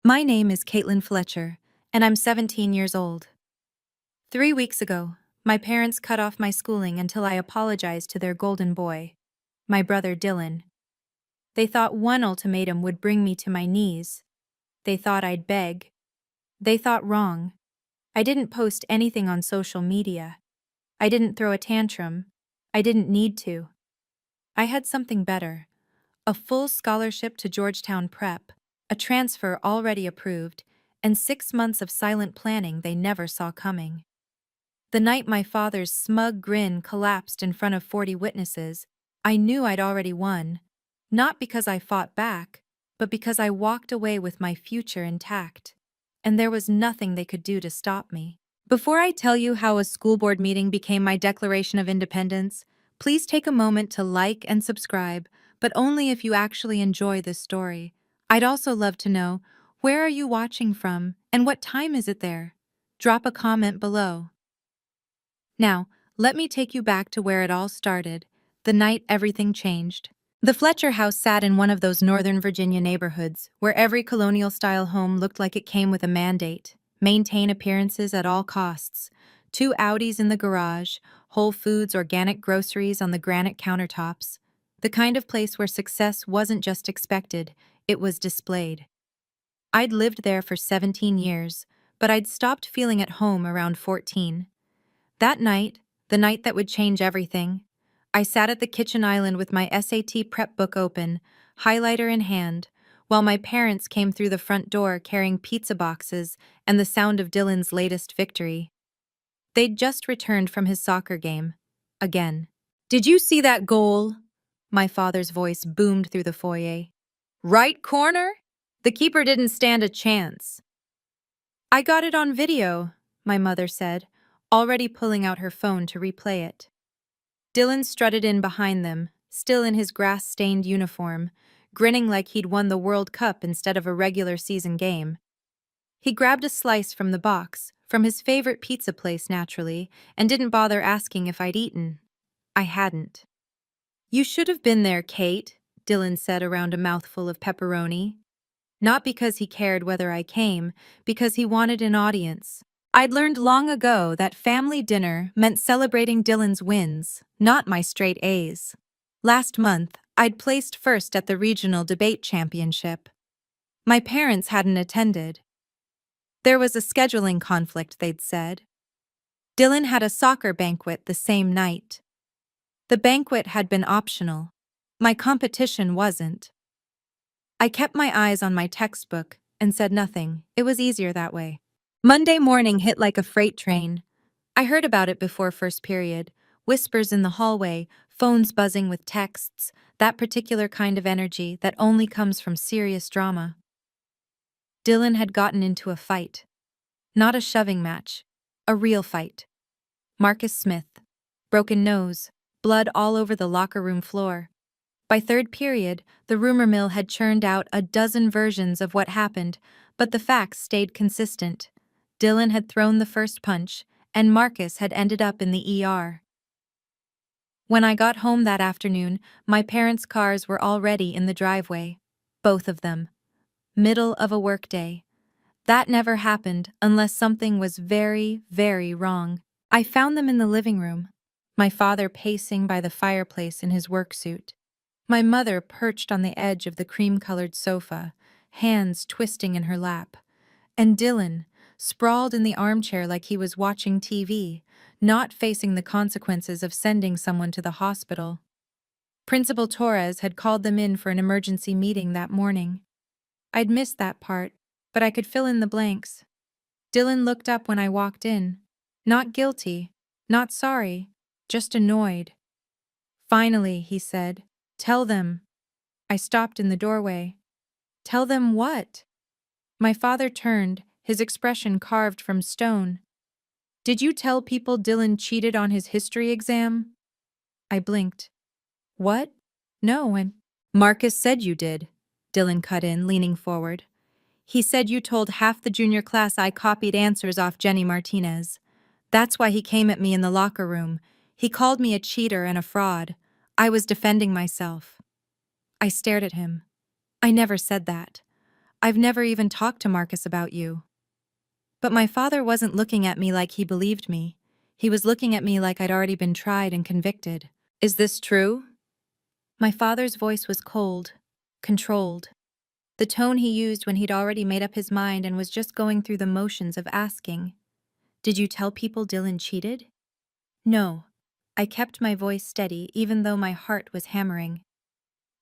My name is Caitlin Fletcher, and I'm 17 years old. 3 weeks ago, my parents cut off my schooling until I apologized to their golden boy, my brother Dylan. They thought one ultimatum would bring me to my knees. They thought I'd beg. They thought wrong. I didn't post anything on social media. I didn't throw a tantrum. I didn't need to. I had something better: a full scholarship to Georgetown Prep, a transfer already approved, and 6 months of silent planning they never saw coming. The night my father's smug grin collapsed in front of 40 witnesses, I knew I'd already won, not because I fought back, but because I walked away with my future intact, and there was nothing they could do to stop me. Before I tell you how a school board meeting became my Declaration of Independence, please take a moment to like and subscribe, but only if you actually enjoy this story. I'd also love to know, where are you watching from, and what time is it there? Drop a comment below. Now, let me take you back to where it all started, the night everything changed. The Fletcher house sat in one of those Northern Virginia neighborhoods where every colonial-style home looked like it came with a mandate: maintain appearances at all costs. 2 Audis in the garage, Whole Foods organic groceries on the granite countertops. The kind of place where success wasn't just expected, it was displayed. I'd lived there for 17 years, but I'd stopped feeling at home around 14. That night, the night that would change everything, I sat at the kitchen island with my SAT prep book open, highlighter in hand, while my parents came through the front door carrying pizza boxes and the sound of Dylan's latest victory. They'd just returned from his soccer game. Again. "Did you see that goal?" My father's voice boomed through the foyer. "Right corner? The keeper didn't stand a chance." "I got it on video," my mother said, already pulling out her phone to replay it. Dylan strutted in behind them, still in his grass-stained uniform, grinning like he'd won the World Cup instead of a regular season game. He grabbed a slice from the box, from his favorite pizza place naturally, and didn't bother asking if I'd eaten. I hadn't. "You should have been there, Kate," Dylan said around a mouthful of pepperoni. Not because he cared whether I came, because he wanted an audience. I'd learned long ago that family dinner meant celebrating Dylan's wins, not my straight A's. Last month, I'd placed first at the regional debate championship. My parents hadn't attended. There was a scheduling conflict, they'd said. Dylan had a soccer banquet the same night. The banquet had been optional. My competition wasn't. I kept my eyes on my textbook and said nothing. It was easier that way. Monday morning hit like a freight train. I heard about it before first period. Whispers in the hallway, phones buzzing with texts, that particular kind of energy that only comes from serious drama. Dylan had gotten into a fight. Not a shoving match. A real fight. Marcus Smith. Broken nose. Blood all over the locker room floor. By third period, the rumor mill had churned out a dozen versions of what happened, but the facts stayed consistent. Dylan had thrown the first punch, and Marcus had ended up in the ER. When I got home that afternoon, my parents' cars were already in the driveway. Both of them. Middle of a workday. That never happened unless something was very, very wrong. I found them in the living room. My father pacing by the fireplace in his work suit. My mother perched on the edge of the cream-colored sofa, hands twisting in her lap. And Dylan, sprawled in the armchair like he was watching TV, not facing the consequences of sending someone to the hospital. Principal Torres had called them in for an emergency meeting that morning. I'd missed that part, but I could fill in the blanks. Dylan looked up when I walked in. Not guilty, not sorry, just annoyed. "Finally," he said. "Tell them." I stopped in the doorway. "Tell them what?" My father turned, his expression carved from stone. "Did you tell people Dylan cheated on his history exam?" I blinked. "What? No, Marcus said you did," Dylan cut in, leaning forward. "He said you told half the junior class I copied answers off Jenny Martinez. That's why he came at me in the locker room. He called me a cheater and a fraud. I was defending myself." I stared at him. "I never said that. I've never even talked to Marcus about you." But my father wasn't looking at me like he believed me. He was looking at me like I'd already been tried and convicted. "Is this true?" My father's voice was cold, controlled. The tone he used when he'd already made up his mind and was just going through the motions of asking, "Did you tell people Dylan cheated?" "No." I kept my voice steady even though my heart was hammering.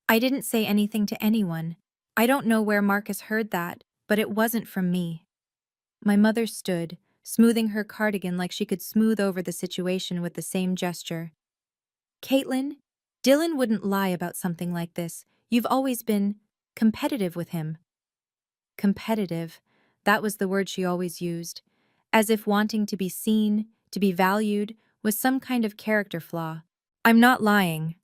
"I didn't say anything to anyone. I don't know where Marcus heard that, but it wasn't from me." My mother stood, smoothing her cardigan like she could smooth over the situation with the same gesture. "Caitlin, Dylan wouldn't lie about something like this. You've always been competitive with him." Competitive, that was the word she always used, as if wanting to be seen, to be valued, was some kind of character flaw. "I'm not lying."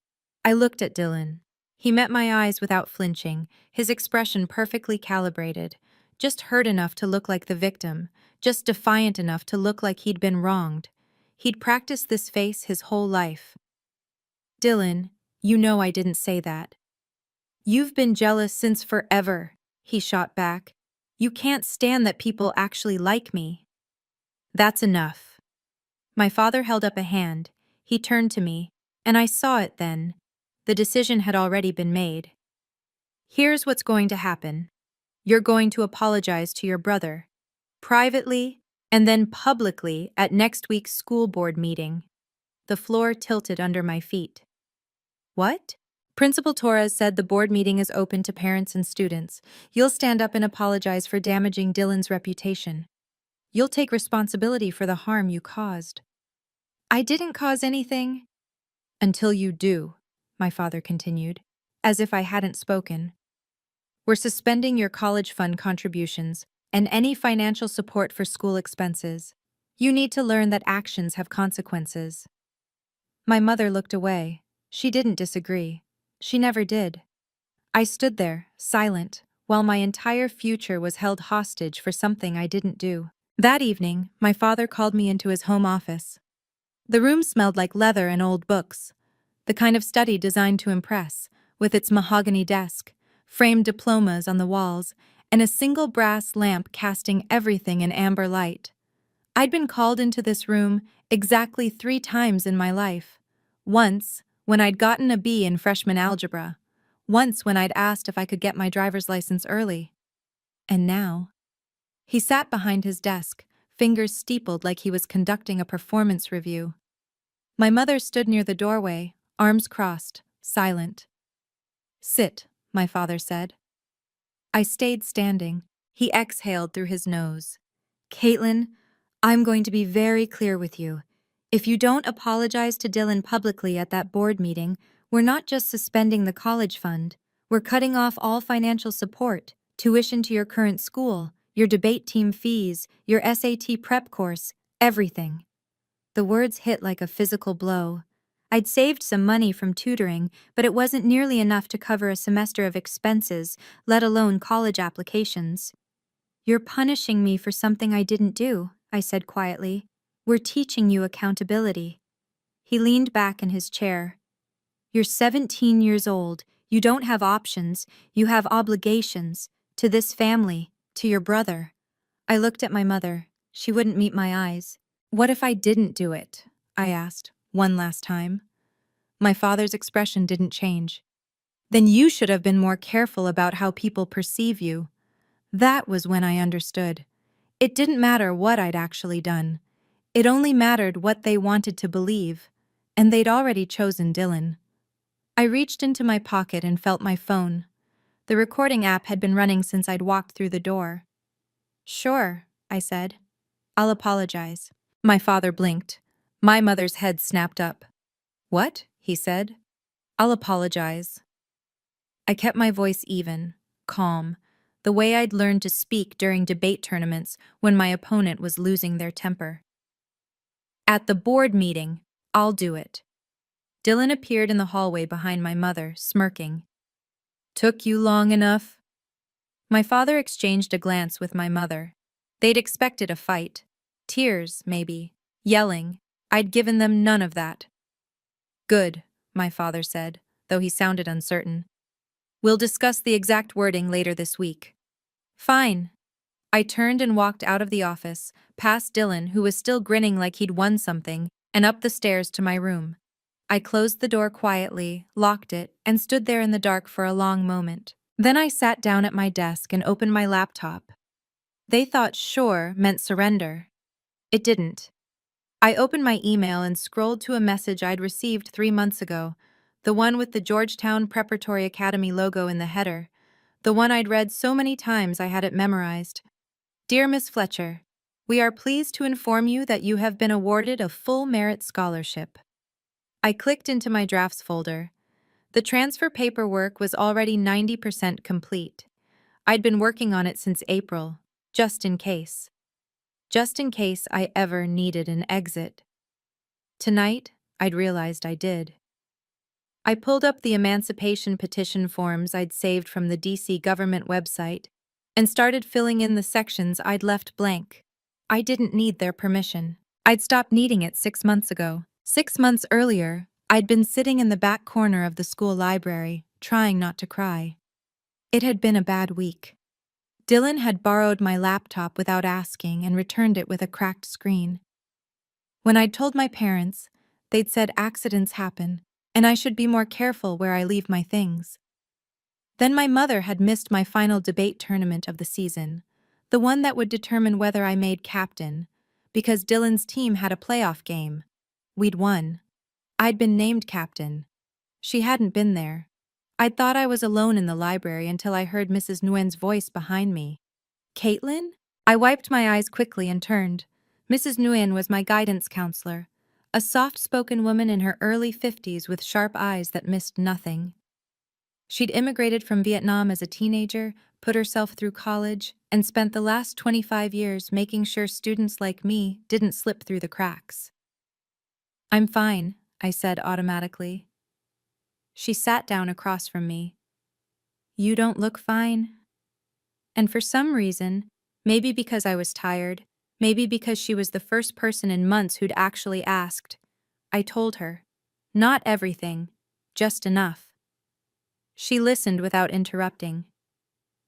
I looked at Dylan. He met my eyes without flinching, his expression perfectly calibrated, just hurt enough to look like the victim, just defiant enough to look like he'd been wronged. He'd practiced this face his whole life. "Dylan, you know I didn't say that." "You've been jealous since forever," he shot back. "You can't stand that people actually like me." "That's enough." My father held up a hand. He turned to me, and I saw it then. The decision had already been made. "Here's what's going to happen. You're going to apologize to your brother, privately and then publicly at next week's school board meeting." The floor tilted under my feet. "What?" "Principal Torres said the board meeting is open to parents and students. You'll stand up and apologize for damaging Dylan's reputation. You'll take responsibility for the harm you caused." "I didn't cause anything." "Until you do," my father continued, as if I hadn't spoken. "We're suspending your college fund contributions and any financial support for school expenses. You need to learn that actions have consequences." My mother looked away. She didn't disagree. She never did. I stood there, silent, while my entire future was held hostage for something I didn't do. That evening, my father called me into his home office. The room smelled like leather and old books, the kind of study designed to impress, with its mahogany desk, framed diplomas on the walls, and a single brass lamp casting everything in amber light. I'd been called into this room exactly 3 times in my life. Once, when I'd gotten a B in freshman algebra. Once when I'd asked if I could get my driver's license early. And now? He sat behind his desk, fingers steepled like he was conducting a performance review. My mother stood near the doorway, arms crossed, silent. "Sit," my father said. I stayed standing. He exhaled through his nose. "Caitlin, I'm going to be very clear with you. If you don't apologize to Dylan publicly at that board meeting, we're not just suspending the college fund. We're cutting off all financial support, tuition to your current school, your debate team fees, your SAT prep course, everything." The words hit like a physical blow. I'd saved some money from tutoring, but it wasn't nearly enough to cover a semester of expenses, let alone college applications. "You're punishing me for something I didn't do," I said quietly. "We're teaching you accountability." He leaned back in his chair. "You're 17 years old. You don't have options. You have obligations. To this family. To your brother." I looked at my mother. She wouldn't meet my eyes. "What if I didn't do it?" I asked, one last time. My father's expression didn't change. "Then you should have been more careful about how people perceive you." That was when I understood. It didn't matter what I'd actually done. It only mattered what they wanted to believe, and they'd already chosen Dylan. I reached into my pocket and felt my phone. The recording app had been running since I'd walked through the door. "Sure," I said. "I'll apologize." My father blinked. My mother's head snapped up. "What?" he said. "I'll apologize." I kept my voice even, calm, the way I'd learned to speak during debate tournaments when my opponent was losing their temper. "At the board meeting, I'll do it." Dylan appeared in the hallway behind my mother, smirking. "Took you long enough?" My father exchanged a glance with my mother. They'd expected a fight. Tears, maybe. Yelling. I'd given them none of that. "Good," my father said, though he sounded uncertain. "We'll discuss the exact wording later this week." Fine. I turned and walked out of the office, past Dylan, who was still grinning like he'd won something, and up the stairs to my room. I closed the door quietly, locked it, and stood there in the dark for a long moment. Then I sat down at my desk and opened my laptop. They thought sure meant surrender. It didn't. I opened my email and scrolled to a message I'd received 3 months ago, the one with the Georgetown Preparatory Academy logo in the header, the one I'd read so many times I had it memorized. Dear Miss Fletcher, we are pleased to inform you that you have been awarded a full merit scholarship. I clicked into my drafts folder. The transfer paperwork was already 90% complete. I'd been working on it since April, just in case. Just in case I ever needed an exit. Tonight, I'd realized I did. I pulled up the emancipation petition forms I'd saved from the DC government website and started filling in the sections I'd left blank. I didn't need their permission. I'd stopped needing it 6 months ago. 6 months earlier, I'd been sitting in the back corner of the school library, trying not to cry. It had been a bad week. Dylan had borrowed my laptop without asking and returned it with a cracked screen. When I'd told my parents, they'd said accidents happen, and I should be more careful where I leave my things. Then my mother had missed my final debate tournament of the season, the one that would determine whether I made captain, because Dylan's team had a playoff game. We'd won. I'd been named captain. She hadn't been there. I'd thought I was alone in the library until I heard Mrs. Nguyen's voice behind me. Caitlin? I wiped my eyes quickly and turned. Mrs. Nguyen was my guidance counselor, a soft-spoken woman in her early 50s with sharp eyes that missed nothing. She'd immigrated from Vietnam as a teenager, put herself through college, and spent the last 25 years making sure students like me didn't slip through the cracks. I'm fine, I said automatically. She sat down across from me. You don't look fine. And for some reason, maybe because I was tired, maybe because she was the first person in months who'd actually asked, I told her. Not everything, just enough. She listened without interrupting.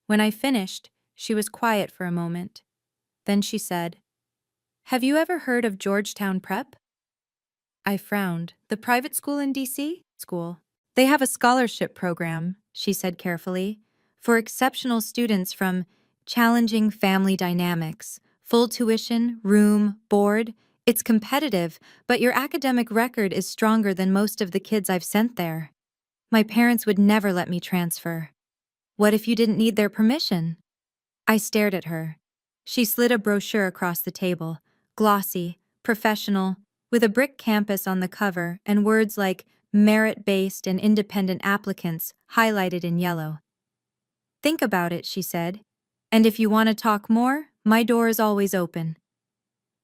When I finished, she was quiet for a moment. Then she said, Have you ever heard of Georgetown Prep? I frowned. The private school in DC? School. They have a scholarship program, she said carefully, for exceptional students from challenging family dynamics, full tuition, room, board. It's competitive, but your academic record is stronger than most of the kids I've sent there. My parents would never let me transfer. What if you didn't need their permission? I stared at her. She slid a brochure across the table, glossy, professional, with a brick campus on the cover and words like merit-based and independent applicants highlighted in yellow. Think about it, she said. And if you want to talk more, my door is always open.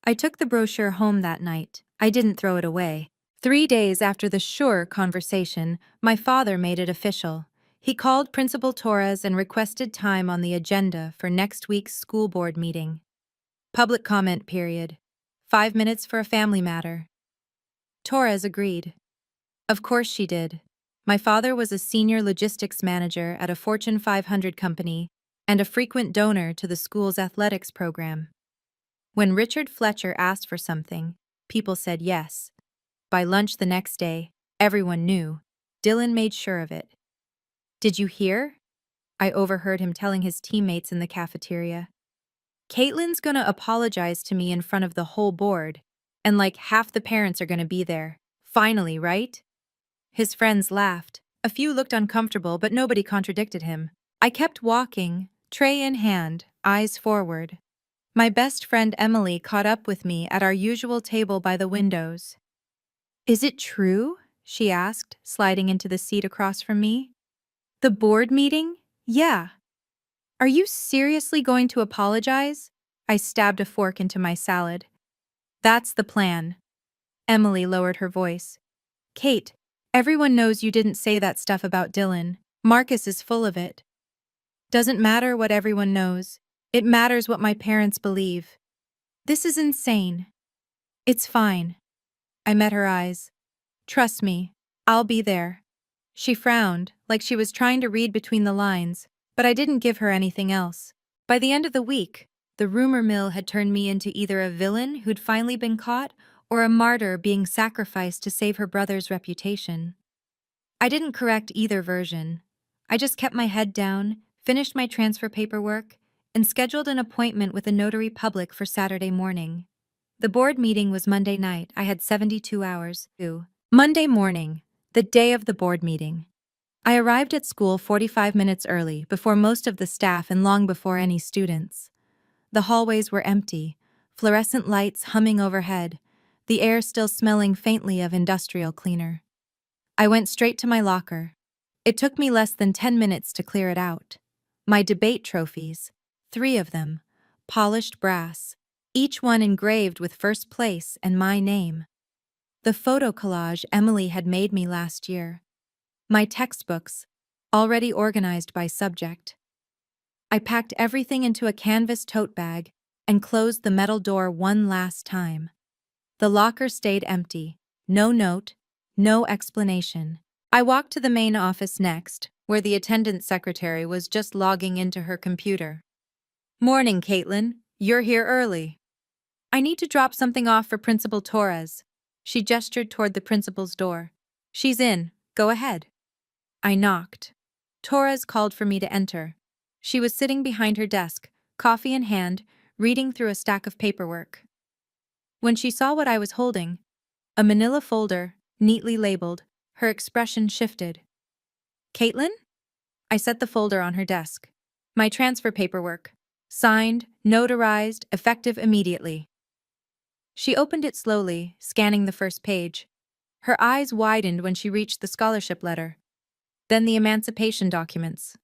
I took the brochure home that night. I didn't throw it away. 3 days after the sure conversation, my father made it official. He called Principal Torres and requested time on the agenda for next week's school board meeting. Public comment period. 5 minutes for a family matter. Torres agreed. Of course she did. My father was a senior logistics manager at a Fortune 500 company and a frequent donor to the school's athletics program. When Richard Fletcher asked for something, people said yes. By lunch the next day, everyone knew. Dylan made sure of it. Did you hear? I overheard him telling his teammates in the cafeteria. Caitlin's gonna apologize to me in front of the whole board, and like half the parents are gonna be there. Finally, right? His friends laughed. A few looked uncomfortable, but nobody contradicted him. I kept walking, tray in hand, eyes forward. My best friend Emily caught up with me at our usual table by the windows. Is it true? She asked, sliding into the seat across from me. The board meeting? Yeah. Are you seriously going to apologize? I stabbed a fork into my salad. That's the plan. Emily lowered her voice. Kate, everyone knows you didn't say that stuff about Dylan. Marcus is full of it. Doesn't matter what everyone knows. It matters what my parents believe. This is insane. It's fine. I met her eyes. Trust me, I'll be there. She frowned, like she was trying to read between the lines, but I didn't give her anything else. By the end of the week, the rumor mill had turned me into either a villain who'd finally been caught or a martyr being sacrificed to save her brother's reputation. I didn't correct either version. I just kept my head down, finished my transfer paperwork, and scheduled an appointment with a notary public for Saturday morning. The board meeting was Monday night. I had 72 hours. Monday morning, the day of the board meeting. I arrived at school 45 minutes early, before most of the staff and long before any students. The hallways were empty, fluorescent lights humming overhead, the air still smelling faintly of industrial cleaner. I went straight to my locker. It took me less than 10 minutes to clear it out. My debate trophies, 3 of them, polished brass, each one engraved with first place and my name. The photo collage Emily had made me last year. My textbooks, already organized by subject. I packed everything into a canvas tote bag and closed the metal door one last time. The locker stayed empty, no note, no explanation. I walked to the main office next, where the attendance secretary was just logging into her computer. "Morning, Caitlin. You're here early. I need to drop something off for Principal Torres." She gestured toward the principal's door. "She's in. Go ahead." I knocked. Torres called for me to enter. She was sitting behind her desk, coffee in hand, reading through a stack of paperwork. When she saw what I was holding, a manila folder, neatly labeled, her expression shifted. "Caitlin?" I set the folder on her desk. "My transfer paperwork. Signed, notarized, effective immediately." She opened it slowly, scanning the first page. Her eyes widened when she reached the scholarship letter. Then the emancipation documents.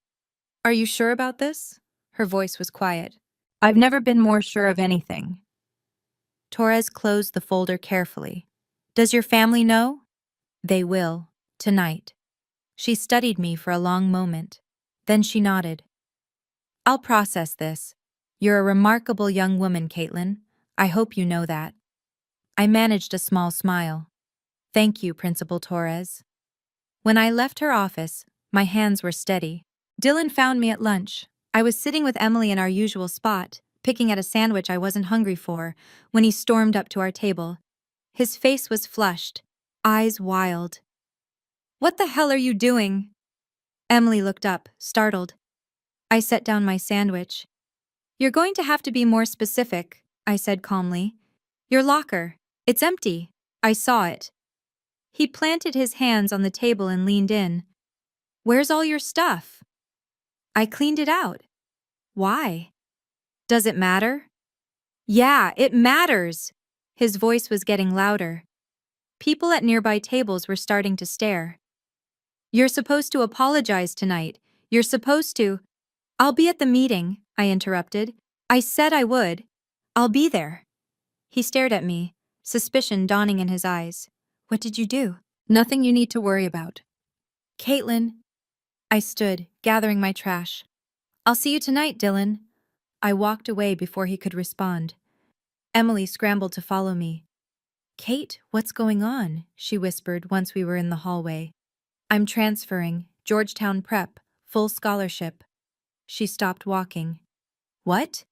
"Are you sure about this?" Her voice was quiet. "I've never been more sure of anything." Torres closed the folder carefully. "Does your family know?" "They will, tonight." She studied me for a long moment. Then she nodded. "I'll process this. You're a remarkable young woman, Caitlin. I hope you know that." I managed a small smile. "Thank you, Principal Torres." When I left her office, my hands were steady. Dylan found me at lunch. I was sitting with Emily in our usual spot, picking at a sandwich I wasn't hungry for, when he stormed up to our table. His face was flushed, eyes wild. "What the hell are you doing?" Emily looked up, startled. I set down my sandwich. "You're going to have to be more specific," I said calmly. "Your locker. It's empty. I saw it." He planted his hands on the table and leaned in. "Where's all your stuff?" "I cleaned it out." "Why?" "Does it matter?" "Yeah, it matters!" His voice was getting louder. People at nearby tables were starting to stare. "You're supposed to apologize tonight. You're supposed to—" "I'll be at the meeting," I interrupted. "I said I would. I'll be there." He stared at me, suspicion dawning in his eyes. "What did you do?" "Nothing you need to worry about." "Caitlin." I stood, gathering my trash. "I'll see you tonight, Dylan." I walked away before he could respond. Emily scrambled to follow me. "Kate, what's going on?" she whispered once we were in the hallway. "I'm transferring, Georgetown Prep, full scholarship." She stopped walking. "What?"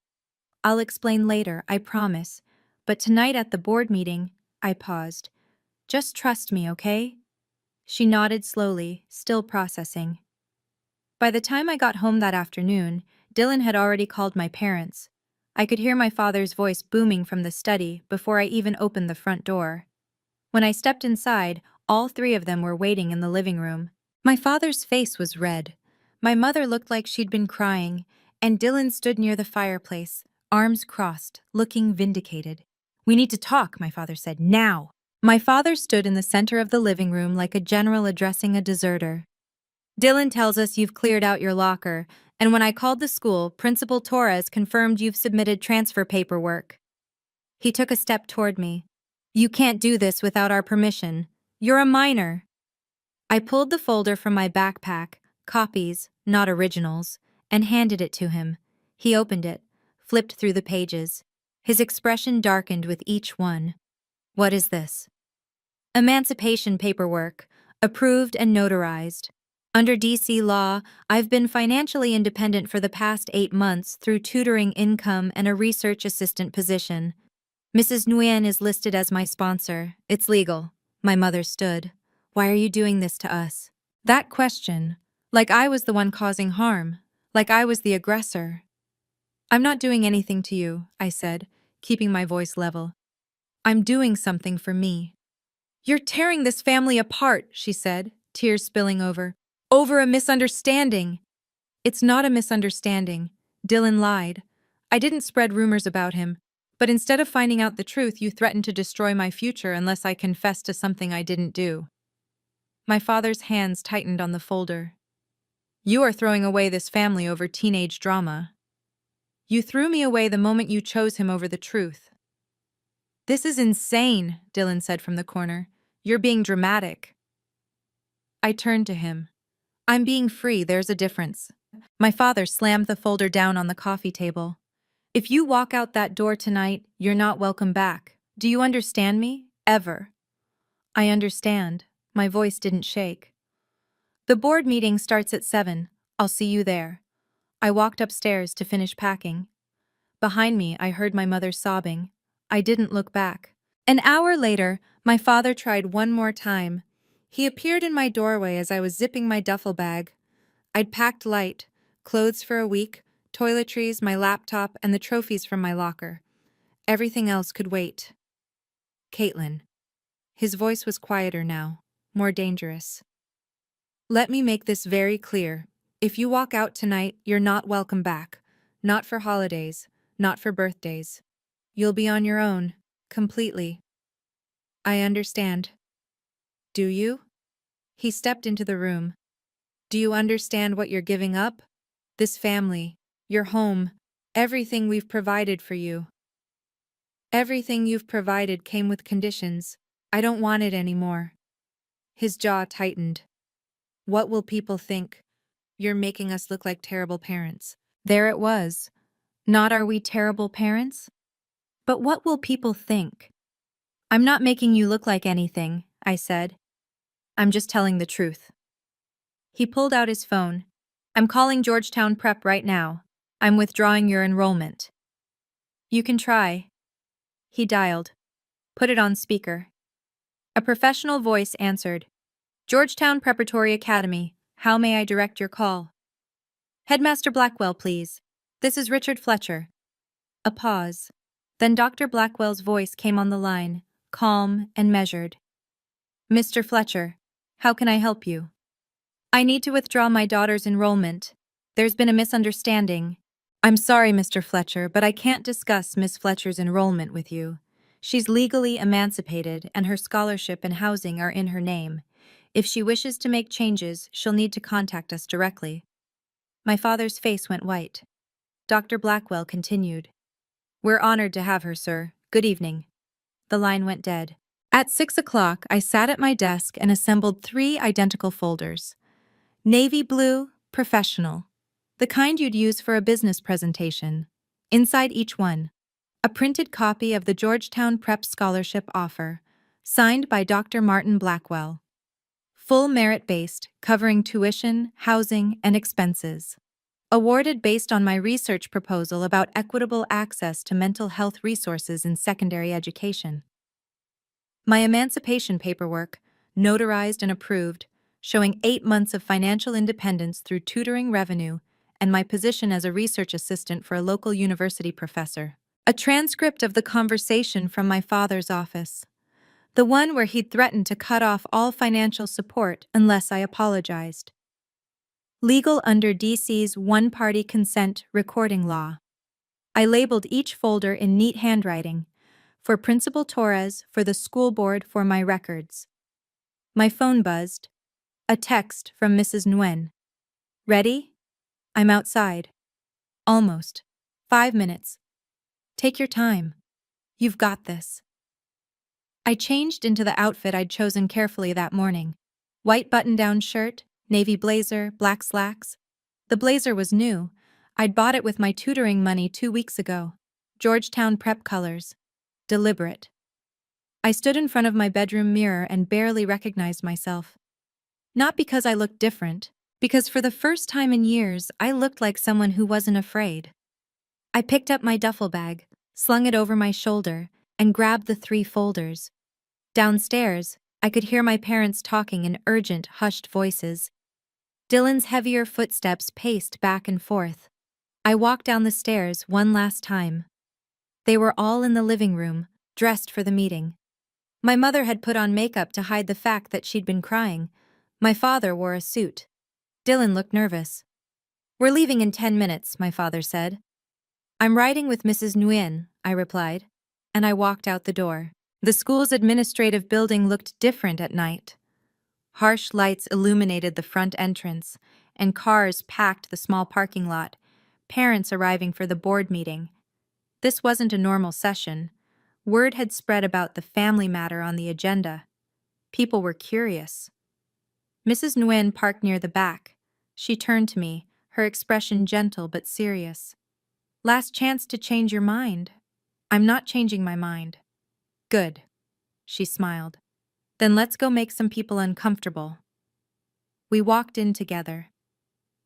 "I'll explain later, I promise. But tonight at the board meeting," I paused. "Just trust me, okay?" She nodded slowly, still processing. By the time I got home that afternoon, Dylan had already called my parents. I could hear my father's voice booming from the study before I even opened the front door. When I stepped inside, all 3 of them were waiting in the living room. My father's face was red. My mother looked like she'd been crying, and Dylan stood near the fireplace, arms crossed, looking vindicated. "We need to talk," my father said, "now." My father stood in the center of the living room like a general addressing a deserter. "Dylan tells us you've cleared out your locker, and when I called the school, Principal Torres confirmed you've submitted transfer paperwork." He took a step toward me. "You can't do this without our permission. You're a minor." I pulled the folder from my backpack, copies, not originals, and handed it to him. He opened it, flipped through the pages. His expression darkened with each one. "What is this?" "Emancipation paperwork, approved and notarized." Under DC law, I've been financially independent for the past 8 months through tutoring income and a research assistant position. Mrs. Nguyen is listed as my sponsor. It's legal. My mother stood. Why are you doing this to us? That question. Like I was the one causing harm. Like I was the aggressor. I'm not doing anything to you, I said, keeping my voice level. I'm doing something for me. You're tearing this family apart, she said, tears spilling over a misunderstanding. It's not a misunderstanding. Dylan lied. I didn't spread rumors about him, but instead of finding out the truth, you threatened to destroy my future unless I confessed to something I didn't do. My father's hands tightened on the folder. You are throwing away this family over teenage drama. You threw me away the moment you chose him over the truth. This is insane, Dylan said from the corner. You're being dramatic. I turned to him. I'm being free, there's a difference. My father slammed the folder down on the coffee table. If you walk out that door tonight, you're not welcome back. Do you understand me? Ever. I understand. My voice didn't shake. The board meeting starts at 7. I'll see you there. I walked upstairs to finish packing. Behind me, I heard my mother sobbing. I didn't look back. An hour later, my father tried one more time. He appeared in my doorway as I was zipping my duffel bag. I'd packed light, clothes for a week, toiletries, my laptop, and the trophies from my locker. Everything else could wait. Caitlin. His voice was quieter now, more dangerous. Let me make this very clear. If you walk out tonight, you're not welcome back. Not for holidays, not for birthdays. You'll be on your own, completely. I understand. Do you? He stepped into the room. Do you understand what you're giving up? This family, your home, everything we've provided for you. Everything you've provided came with conditions. I don't want it anymore. His jaw tightened. What will people think? You're making us look like terrible parents. There it was. Not are we terrible parents? But what will people think? I'm not making you look like anything, I said. I'm just telling the truth. He pulled out his phone. I'm calling Georgetown Prep right now. I'm withdrawing your enrollment. You can try. He dialed. Put it on speaker. A professional voice answered. Georgetown Preparatory Academy, how may I direct your call? Headmaster Blackwell, please. This is Richard Fletcher. A pause. Then Dr. Blackwell's voice came on the line, calm and measured. Mr. Fletcher, how can I help you? I need to withdraw my daughter's enrollment. There's been a misunderstanding. I'm sorry, Mr. Fletcher, but I can't discuss Miss Fletcher's enrollment with you. She's legally emancipated, and her scholarship and housing are in her name. If she wishes to make changes, she'll need to contact us directly. My father's face went white. Dr. Blackwell continued. We're honored to have her, sir. Good evening. The line went dead. At 6 o'clock, I sat at my desk and assembled 3 identical folders. Navy blue, professional. The kind you'd use for a business presentation. Inside each one, a printed copy of the Georgetown Prep Scholarship offer, signed by Dr. Martin Blackwell. Full merit-based, covering tuition, housing, and expenses. Awarded based on my research proposal about equitable access to mental health resources in secondary education. My emancipation paperwork, notarized and approved, showing 8 months of financial independence through tutoring revenue and my position as a research assistant for a local university professor. A transcript of the conversation from my father's office. The one where he'd threatened to cut off all financial support unless I apologized. Legal under DC's one-party consent recording law. I labeled each folder in neat handwriting, for Principal Torres, for the school board, for my records. My phone buzzed. A text from Mrs. Nguyen. Ready? I'm outside. Almost. 5 minutes. Take your time. You've got this. I changed into the outfit I'd chosen carefully that morning. White button-down shirt, navy blazer, black slacks. The blazer was new. I'd bought it with my tutoring money 2 weeks ago. Georgetown Prep colors. Deliberate. I stood in front of my bedroom mirror and barely recognized myself. Not because I looked different, because for the first time in years, I looked like someone who wasn't afraid. I picked up my duffel bag, slung it over my shoulder, and grabbed the 3 folders. Downstairs, I could hear my parents talking in urgent, hushed voices. Dylan's heavier footsteps paced back and forth. I walked down the stairs one last time. They were all in the living room, dressed for the meeting. My mother had put on makeup to hide the fact that she'd been crying. My father wore a suit. Dylan looked nervous. "We're leaving in 10 minutes," my father said. "I'm riding with Mrs. Nguyen," I replied, and I walked out the door. The school's administrative building looked different at night. Harsh lights illuminated the front entrance, and cars packed the small parking lot, parents arriving for the board meeting. This wasn't a normal session. Word had spread about the family matter on the agenda. People were curious. Mrs. Nguyen parked near the back. She turned to me, her expression gentle but serious. "Last chance to change your mind." "I'm not changing my mind." "Good." She smiled. "Then let's go make some people uncomfortable." We walked in together.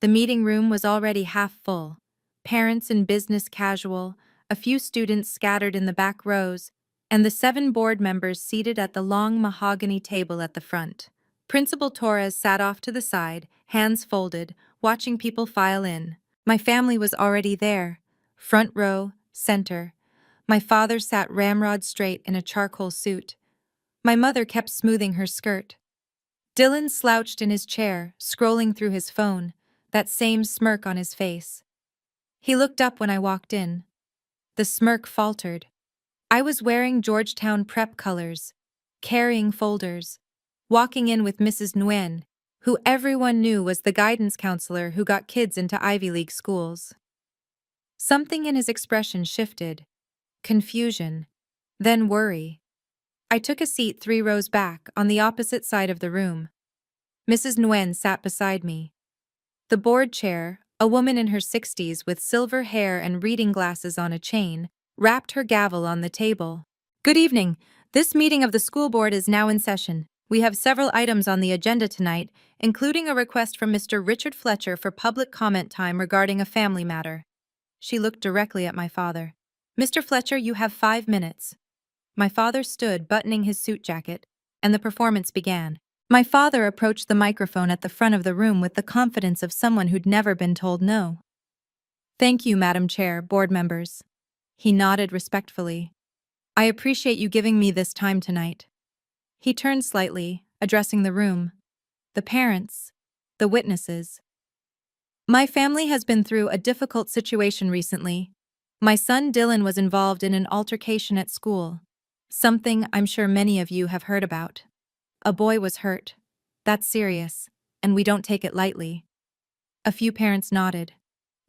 The meeting room was already half full. Parents in business casual, a few students scattered in the back rows, and the 7 board members seated at the long mahogany table at the front. Principal Torres sat off to the side, hands folded, watching people file in. My family was already there, front row, center. My father sat ramrod straight in a charcoal suit. My mother kept smoothing her skirt. Dylan slouched in his chair, scrolling through his phone, that same smirk on his face. He looked up when I walked in. The smirk faltered. I was wearing Georgetown prep colors, carrying folders, walking in with Mrs. Nguyen, who everyone knew was the guidance counselor who got kids into Ivy League schools. Something in his expression shifted. Confusion, then worry. I took a seat 3 rows back, on the opposite side of the room. Mrs. Nguyen sat beside me. The board chair, a woman in her 60s with silver hair and reading glasses on a chain, rapped her gavel on the table. "Good evening. This meeting of the school board is now in session. We have several items on the agenda tonight, including a request from Mr. Richard Fletcher for public comment time regarding a family matter." She looked directly at my father. "Mr. Fletcher, you have 5 minutes." My father stood, buttoning his suit jacket, and the performance began. My father approached the microphone at the front of the room with the confidence of someone who'd never been told no. "Thank you, Madam Chair, board members." He nodded respectfully. "I appreciate you giving me this time tonight." He turned slightly, addressing the room. The parents, the witnesses. "My family has been through a difficult situation recently. My son Dylan was involved in an altercation at school, something I'm sure many of you have heard about. A boy was hurt. That's serious, and we don't take it lightly." A few parents nodded.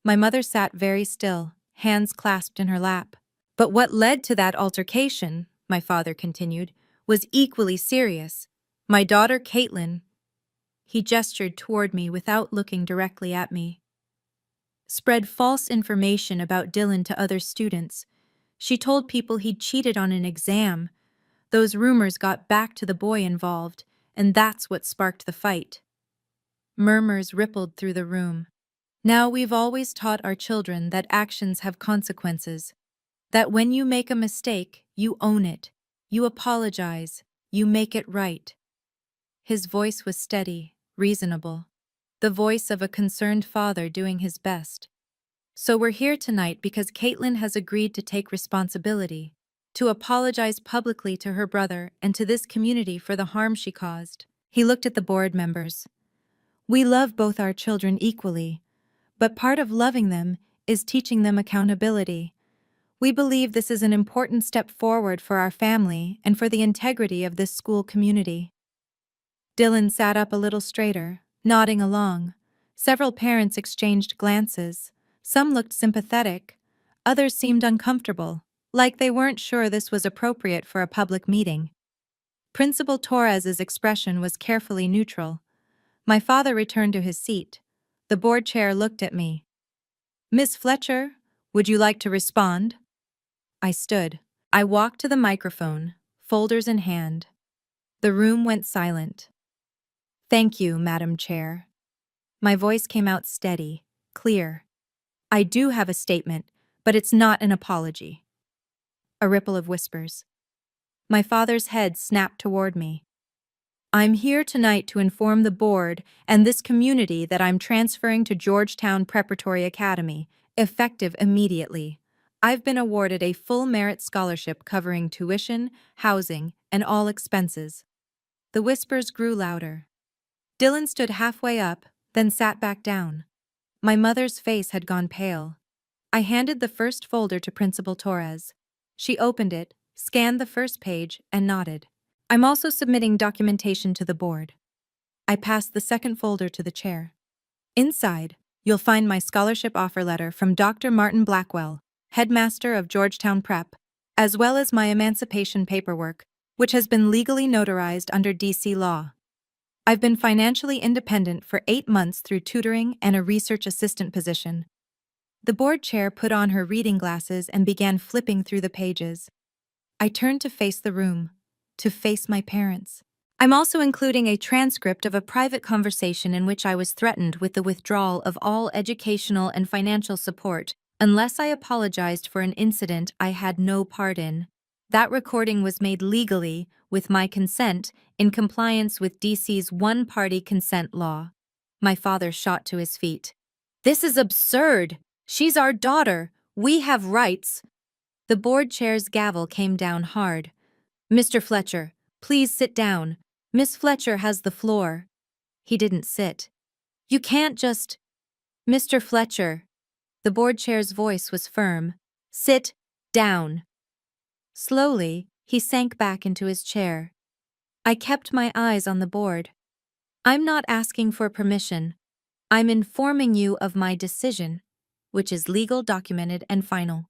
My mother sat very still, hands clasped in her lap. "But what led to that altercation," my father continued, "was equally serious. My daughter Caitlin—" He gestured toward me without looking directly at me. "Spread false information about Dylan to other students. She told people he'd cheated on an exam. Those rumors got back to the boy involved, and that's what sparked the fight." Murmurs rippled through the room. Now, we've always taught our children that actions have consequences, that when you make a mistake, you own it, you apologize, you make it right. His voice was steady, reasonable, the voice of a concerned father doing his best. "So we're here tonight because Caitlin has agreed to take responsibility, to apologize publicly to her brother and to this community for the harm she caused." He looked at the board members. "We love both our children equally, but part of loving them is teaching them accountability. We believe this is an important step forward for our family and for the integrity of this school community." Dylan sat up a little straighter, nodding along. Several parents exchanged glances. Some looked sympathetic. Others seemed uncomfortable, like they weren't sure this was appropriate for a public meeting. Principal Torres's expression was carefully neutral. My father returned to his seat. The board chair looked at me. "Miss Fletcher, would you like to respond?" I stood. I walked to the microphone, folders in hand. The room went silent. "Thank you, Madam Chair." My voice came out steady, clear. I do have a statement, but it's not an apology. A ripple of whispers. My father's head snapped toward me. I'm here tonight to inform the board and this community that I'm transferring to Georgetown Preparatory Academy, effective immediately. I've been awarded a full merit scholarship covering tuition, housing, and all expenses. The whispers grew louder. Dylan stood halfway up, then sat back down. My mother's face had gone pale. I handed the first folder to Principal Torres. She opened it, scanned the first page, and nodded. I'm also submitting documentation to the board. I passed the second folder to the chair. Inside, you'll find my scholarship offer letter from Dr. Martin Blackwell, headmaster of Georgetown Prep, as well as my emancipation paperwork, which has been legally notarized under DC law. I've been financially independent for 8 months through tutoring and a research assistant position. The board chair put on her reading glasses and began flipping through the pages. I turned to face the room, to face my parents. I'm also including a transcript of a private conversation in which I was threatened with the withdrawal of all educational and financial support unless I apologized for an incident I had no part in. That recording was made legally, with my consent, in compliance with DC's one-party consent law. My father shot to his feet. This is absurd! She's our daughter! We have rights! The board chair's gavel came down hard. Mr. Fletcher, please sit down. Miss Fletcher has the floor. He didn't sit. You can't just… Mr. Fletcher. The board chair's voice was firm. Sit down. Slowly, he sank back into his chair. I kept my eyes on the board. I'm not asking for permission. I'm informing you of my decision, which is legal, documented, and final.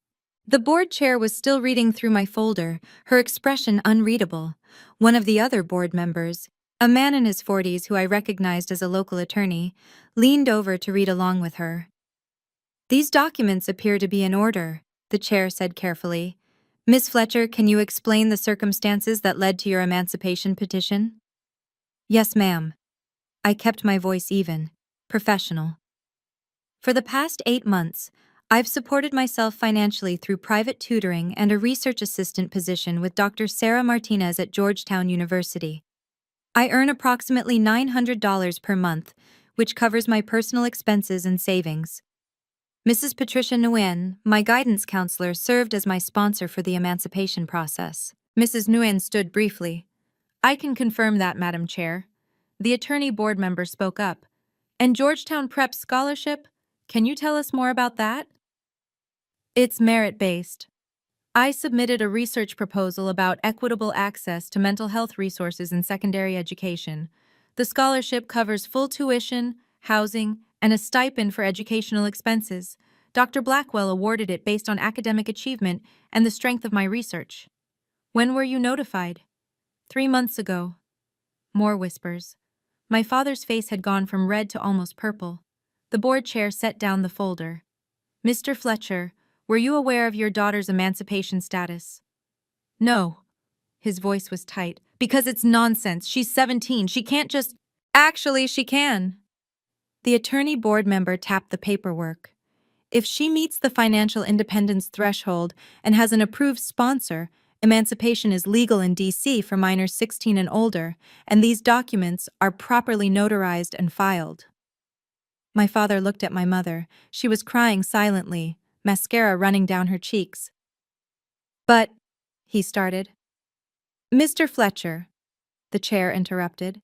The board chair was still reading through my folder, her expression unreadable. One of the other board members, a man in his 40s who I recognized as a local attorney, leaned over to read along with her. These documents appear to be in order, the chair said carefully. Miss Fletcher, can you explain the circumstances that led to your emancipation petition? Yes, ma'am. I kept my voice even, professional. For the past 8 months, I've supported myself financially through private tutoring and a research assistant position with Dr. Sarah Martinez at Georgetown University. I earn approximately $900 per month, which covers my personal expenses and savings. Mrs. Patricia Nguyen, my guidance counselor, served as my sponsor for the emancipation process. Mrs. Nguyen stood briefly. I can confirm that, Madam Chair. The attorney board member spoke up. And Georgetown Prep scholarship? Can you tell us more about that? It's merit-based. I submitted a research proposal about equitable access to mental health resources in secondary education. The scholarship covers full tuition, housing, and a stipend for educational expenses. Dr. Blackwell awarded it based on academic achievement and the strength of my research. When were you notified? 3 months ago. More whispers. My father's face had gone from red to almost purple. The board chair set down the folder. Mr. Fletcher, were you aware of your daughter's emancipation status? No. His voice was tight. Because it's nonsense. She's 17. She can't just… Actually, she can. The attorney board member tapped the paperwork. If she meets the financial independence threshold and has an approved sponsor, emancipation is legal in DC for minors 16 and older, and these documents are properly notarized and filed. My father looked at my mother. She was crying silently, mascara running down her cheeks. But, he started. Mr. Fletcher, the chair interrupted,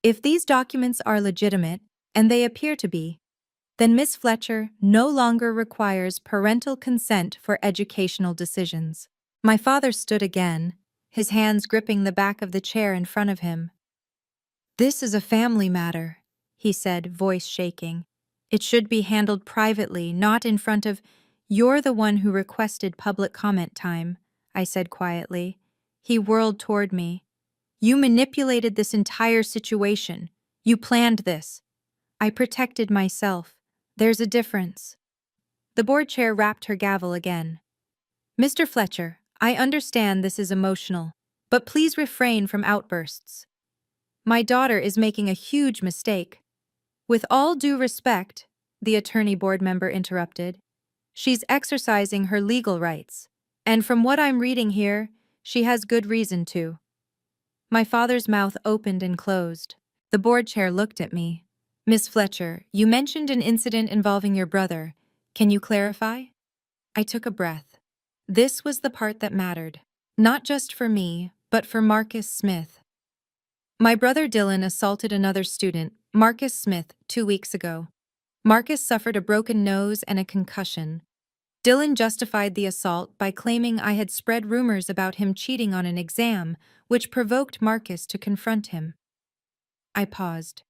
if these documents are legitimate, and they appear to be, then Miss Fletcher no longer requires parental consent for educational decisions. My father stood again, his hands gripping the back of the chair in front of him. This is a family matter, he said, voice shaking. It should be handled privately, not in front of… You're the one who requested public comment time, I said quietly. He whirled toward me. You manipulated this entire situation. You planned this. I protected myself. There's a difference. The board chair rapped her gavel again. Mr. Fletcher, I understand this is emotional, but please refrain from outbursts. My daughter is making a huge mistake. With all due respect, the attorney board member interrupted, she's exercising her legal rights. And from what I'm reading here, she has good reason to. My father's mouth opened and closed. The board chair looked at me. Miss Fletcher, you mentioned an incident involving your brother. Can you clarify? I took a breath. This was the part that mattered. Not just for me, but for Marcus Smith. My brother Dylan assaulted another student, Marcus Smith, 2 weeks ago. Marcus suffered a broken nose and a concussion. Dylan justified the assault by claiming I had spread rumors about him cheating on an exam, which provoked Marcus to confront him. I paused.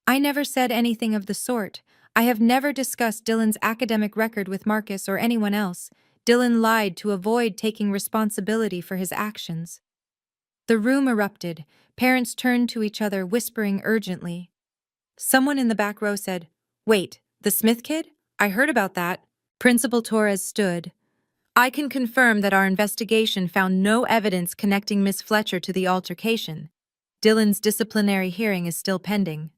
I never said anything of the sort. I have never discussed Dylan's academic record with Marcus or anyone else. Dylan lied to avoid taking responsibility for his actions. The room erupted. Parents turned to each other, whispering urgently. Someone in the back row said, "Wait, the Smith kid? I heard about that." Principal Torres stood. "I can confirm that our investigation found no evidence connecting Miss Fletcher to the altercation. Dylan's disciplinary hearing is still pending."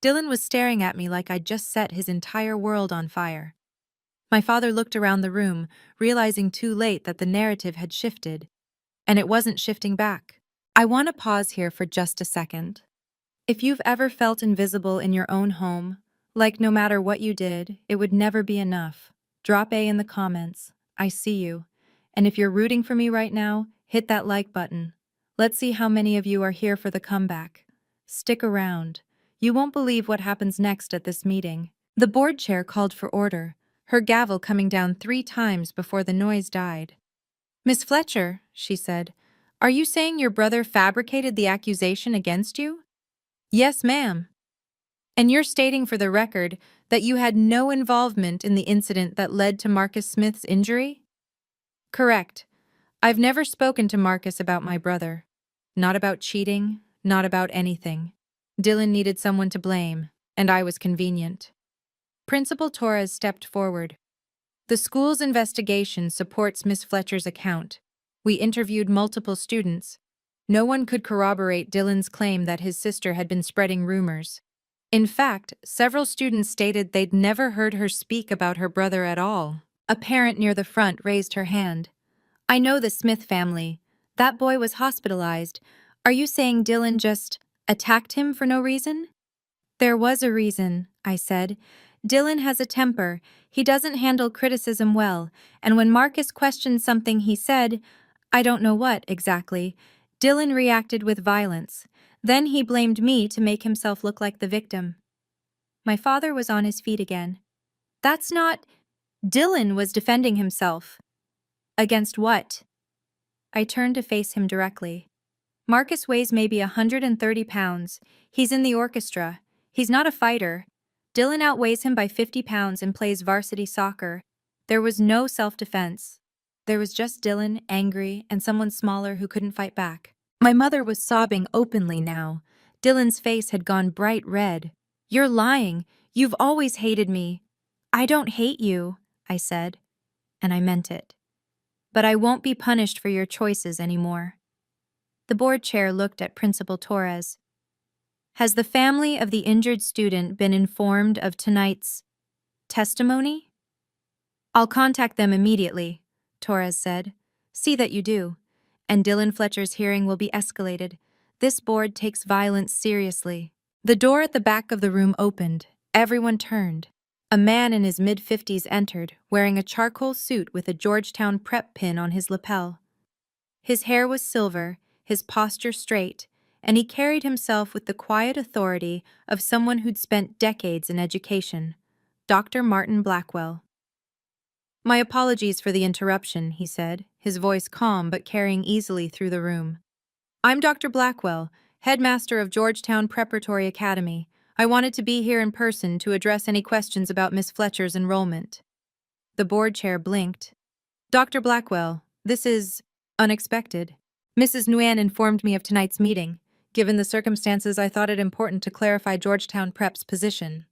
Dylan was staring at me like I'd just set his entire world on fire. My father looked around the room, realizing too late that the narrative had shifted. And it wasn't shifting back. I want to pause here for just a second. If you've ever felt invisible in your own home, like no matter what you did, it would never be enough, drop A in the comments. I see you. And if you're rooting for me right now, hit that like button. Let's see how many of you are here for the comeback. Stick around. You won't believe what happens next at this meeting. The board chair called for order, her gavel coming down 3 times before the noise died. "Miss Fletcher," she said, "are you saying your brother fabricated the accusation against you?" "Yes, ma'am." "And you're stating for the record that you had no involvement in the incident that led to Marcus Smith's injury?" "Correct. I've never spoken to Marcus about my brother. Not about cheating, not about anything. Dylan needed someone to blame, and I was convenient." Principal Torres stepped forward. "The school's investigation supports Miss Fletcher's account. We interviewed multiple students. No one could corroborate Dylan's claim that his sister had been spreading rumors. In fact, several students stated they'd never heard her speak about her brother at all." A parent near the front raised her hand. "I know the Smith family. That boy was hospitalized. Are you saying Dylan just attacked him for no reason?" "There was a reason," I said. "Dylan has a temper. He doesn't handle criticism well, and when Marcus questioned something he said, I don't know what exactly, Dylan reacted with violence. Then he blamed me to make himself look like the victim." My father was on his feet again. "That's not— Dylan was defending himself." "Against what?" I turned to face him directly. "Marcus weighs maybe 130 pounds. He's in the orchestra. He's not a fighter. Dylan outweighs him by 50 pounds and plays varsity soccer. There was no self-defense. There was just Dylan, angry, and someone smaller who couldn't fight back." My mother was sobbing openly now. Dylan's face had gone bright red. "You're lying. You've always hated me." "I don't hate you," I said, and I meant it. "But I won't be punished for your choices anymore." The board chair looked at Principal Torres. "Has the family of the injured student been informed of tonight's testimony?" "I'll contact them immediately," Torres said. "See that you do. And Dylan Fletcher's hearing will be escalated. This board takes violence seriously." The door at the back of the room opened. Everyone turned. A man in his mid-50s entered, wearing a charcoal suit with a Georgetown prep pin on his lapel. His hair was silver, his posture straight, and he carried himself with the quiet authority of someone who'd spent decades in education. Dr. Martin Blackwell. "My apologies for the interruption," he said, his voice calm but carrying easily through the room. "I'm Dr. Blackwell, headmaster of Georgetown Preparatory Academy. I wanted to be here in person to address any questions about Miss Fletcher's enrollment." The board chair blinked. "Dr. Blackwell, this is unexpected. Mrs. Nguyen informed me of tonight's meeting. Given the circumstances, I thought it important to clarify Georgetown Prep's position."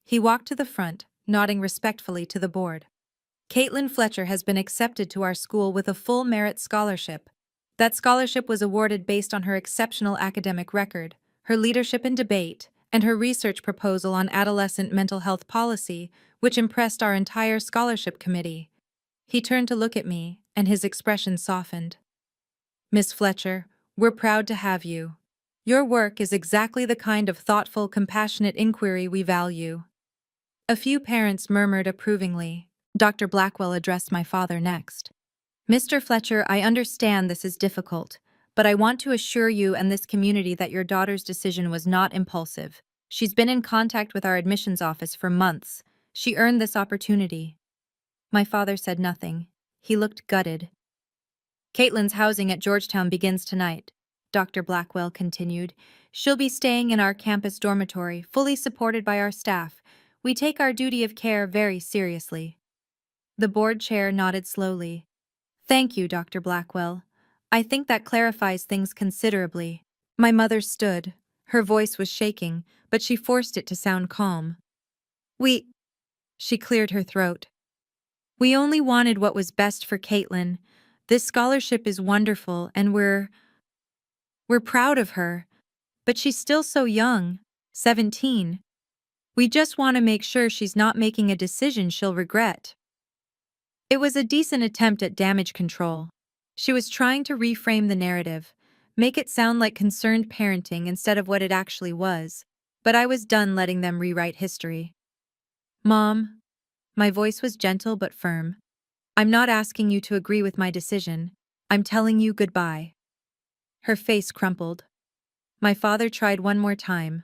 He walked to the front, nodding respectfully to the board. "Caitlin Fletcher has been accepted to our school with a full merit scholarship. That scholarship was awarded based on her exceptional academic record, her leadership in debate, and her research proposal on adolescent mental health policy, which impressed our entire scholarship committee. He turned to look at me, and his expression softened. Miss Fletcher, we're proud to have you. Your work is exactly the kind of thoughtful, compassionate inquiry we value. A few parents murmured approvingly. Dr. Blackwell addressed my father next. Mr. Fletcher, I understand this is difficult, but I want to assure you and this community that your daughter's decision was not impulsive. She's been in contact with our admissions office for months. She earned this opportunity. My father said nothing. He looked gutted. Caitlin's housing at Georgetown begins tonight, Dr. Blackwell continued. She'll be staying in our campus dormitory, fully supported by our staff. We take our duty of care very seriously. The board chair nodded slowly. Thank you, Dr. Blackwell. I think that clarifies things considerably. My mother stood. Her voice was shaking, but she forced it to sound calm. She cleared her throat. We only wanted what was best for Caitlin. This scholarship is wonderful, and we're proud of her. But she's still so young, 17. We just want to make sure she's not making a decision she'll regret. It was a decent attempt at damage control. She was trying to reframe the narrative, make it sound like concerned parenting instead of what it actually was, but I was done letting them rewrite history. Mom, my voice was gentle but firm. I'm not asking you to agree with my decision. I'm telling you goodbye. Her face crumpled. My father tried one more time.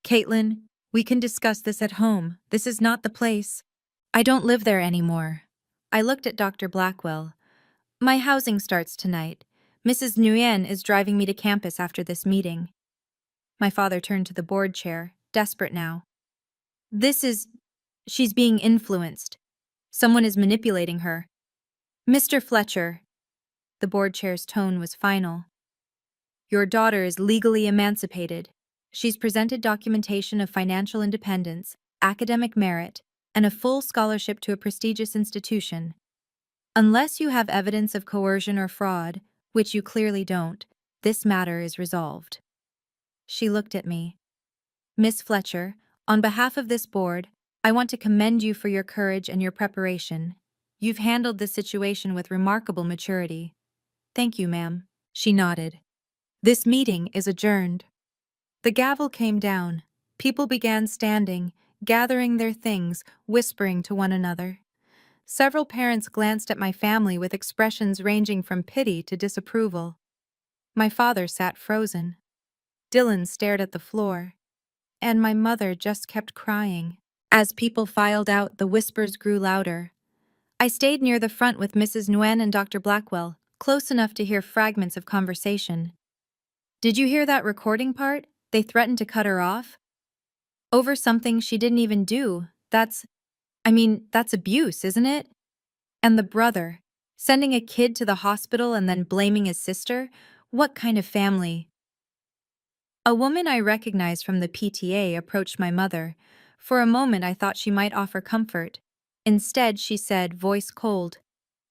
Caitlin, we can discuss this at home. This is not the place. I don't live there anymore. I looked at Dr. Blackwell. My housing starts tonight. Mrs. Nguyen is driving me to campus after this meeting. My father turned to the board chair, desperate now. She's being influenced. Someone is manipulating her. Mr. Fletcher. The board chair's tone was final. Your daughter is legally emancipated. She's presented documentation of financial independence, academic merit, and a full scholarship to a prestigious institution. Unless you have evidence of coercion or fraud, which you clearly don't, this matter is resolved. She looked at me. Miss Fletcher, on behalf of this board, I want to commend you for your courage and your preparation. You've handled this situation with remarkable maturity. Thank you, ma'am. She nodded. This meeting is adjourned. The gavel came down. People began standing, gathering their things, whispering to one another. Several parents glanced at my family with expressions ranging from pity to disapproval. My father sat frozen. Dylan stared at the floor. And my mother just kept crying. As people filed out, the whispers grew louder. I stayed near the front with Mrs. Nguyen and Dr. Blackwell, close enough to hear fragments of conversation. Did you hear that recording part? They threatened to cut her off? Over something she didn't even do. That's abuse, isn't it? And the brother, sending a kid to the hospital and then blaming his sister? What kind of family? A woman I recognized from the PTA approached my mother. For a moment I thought she might offer comfort. Instead, she said, voice cold,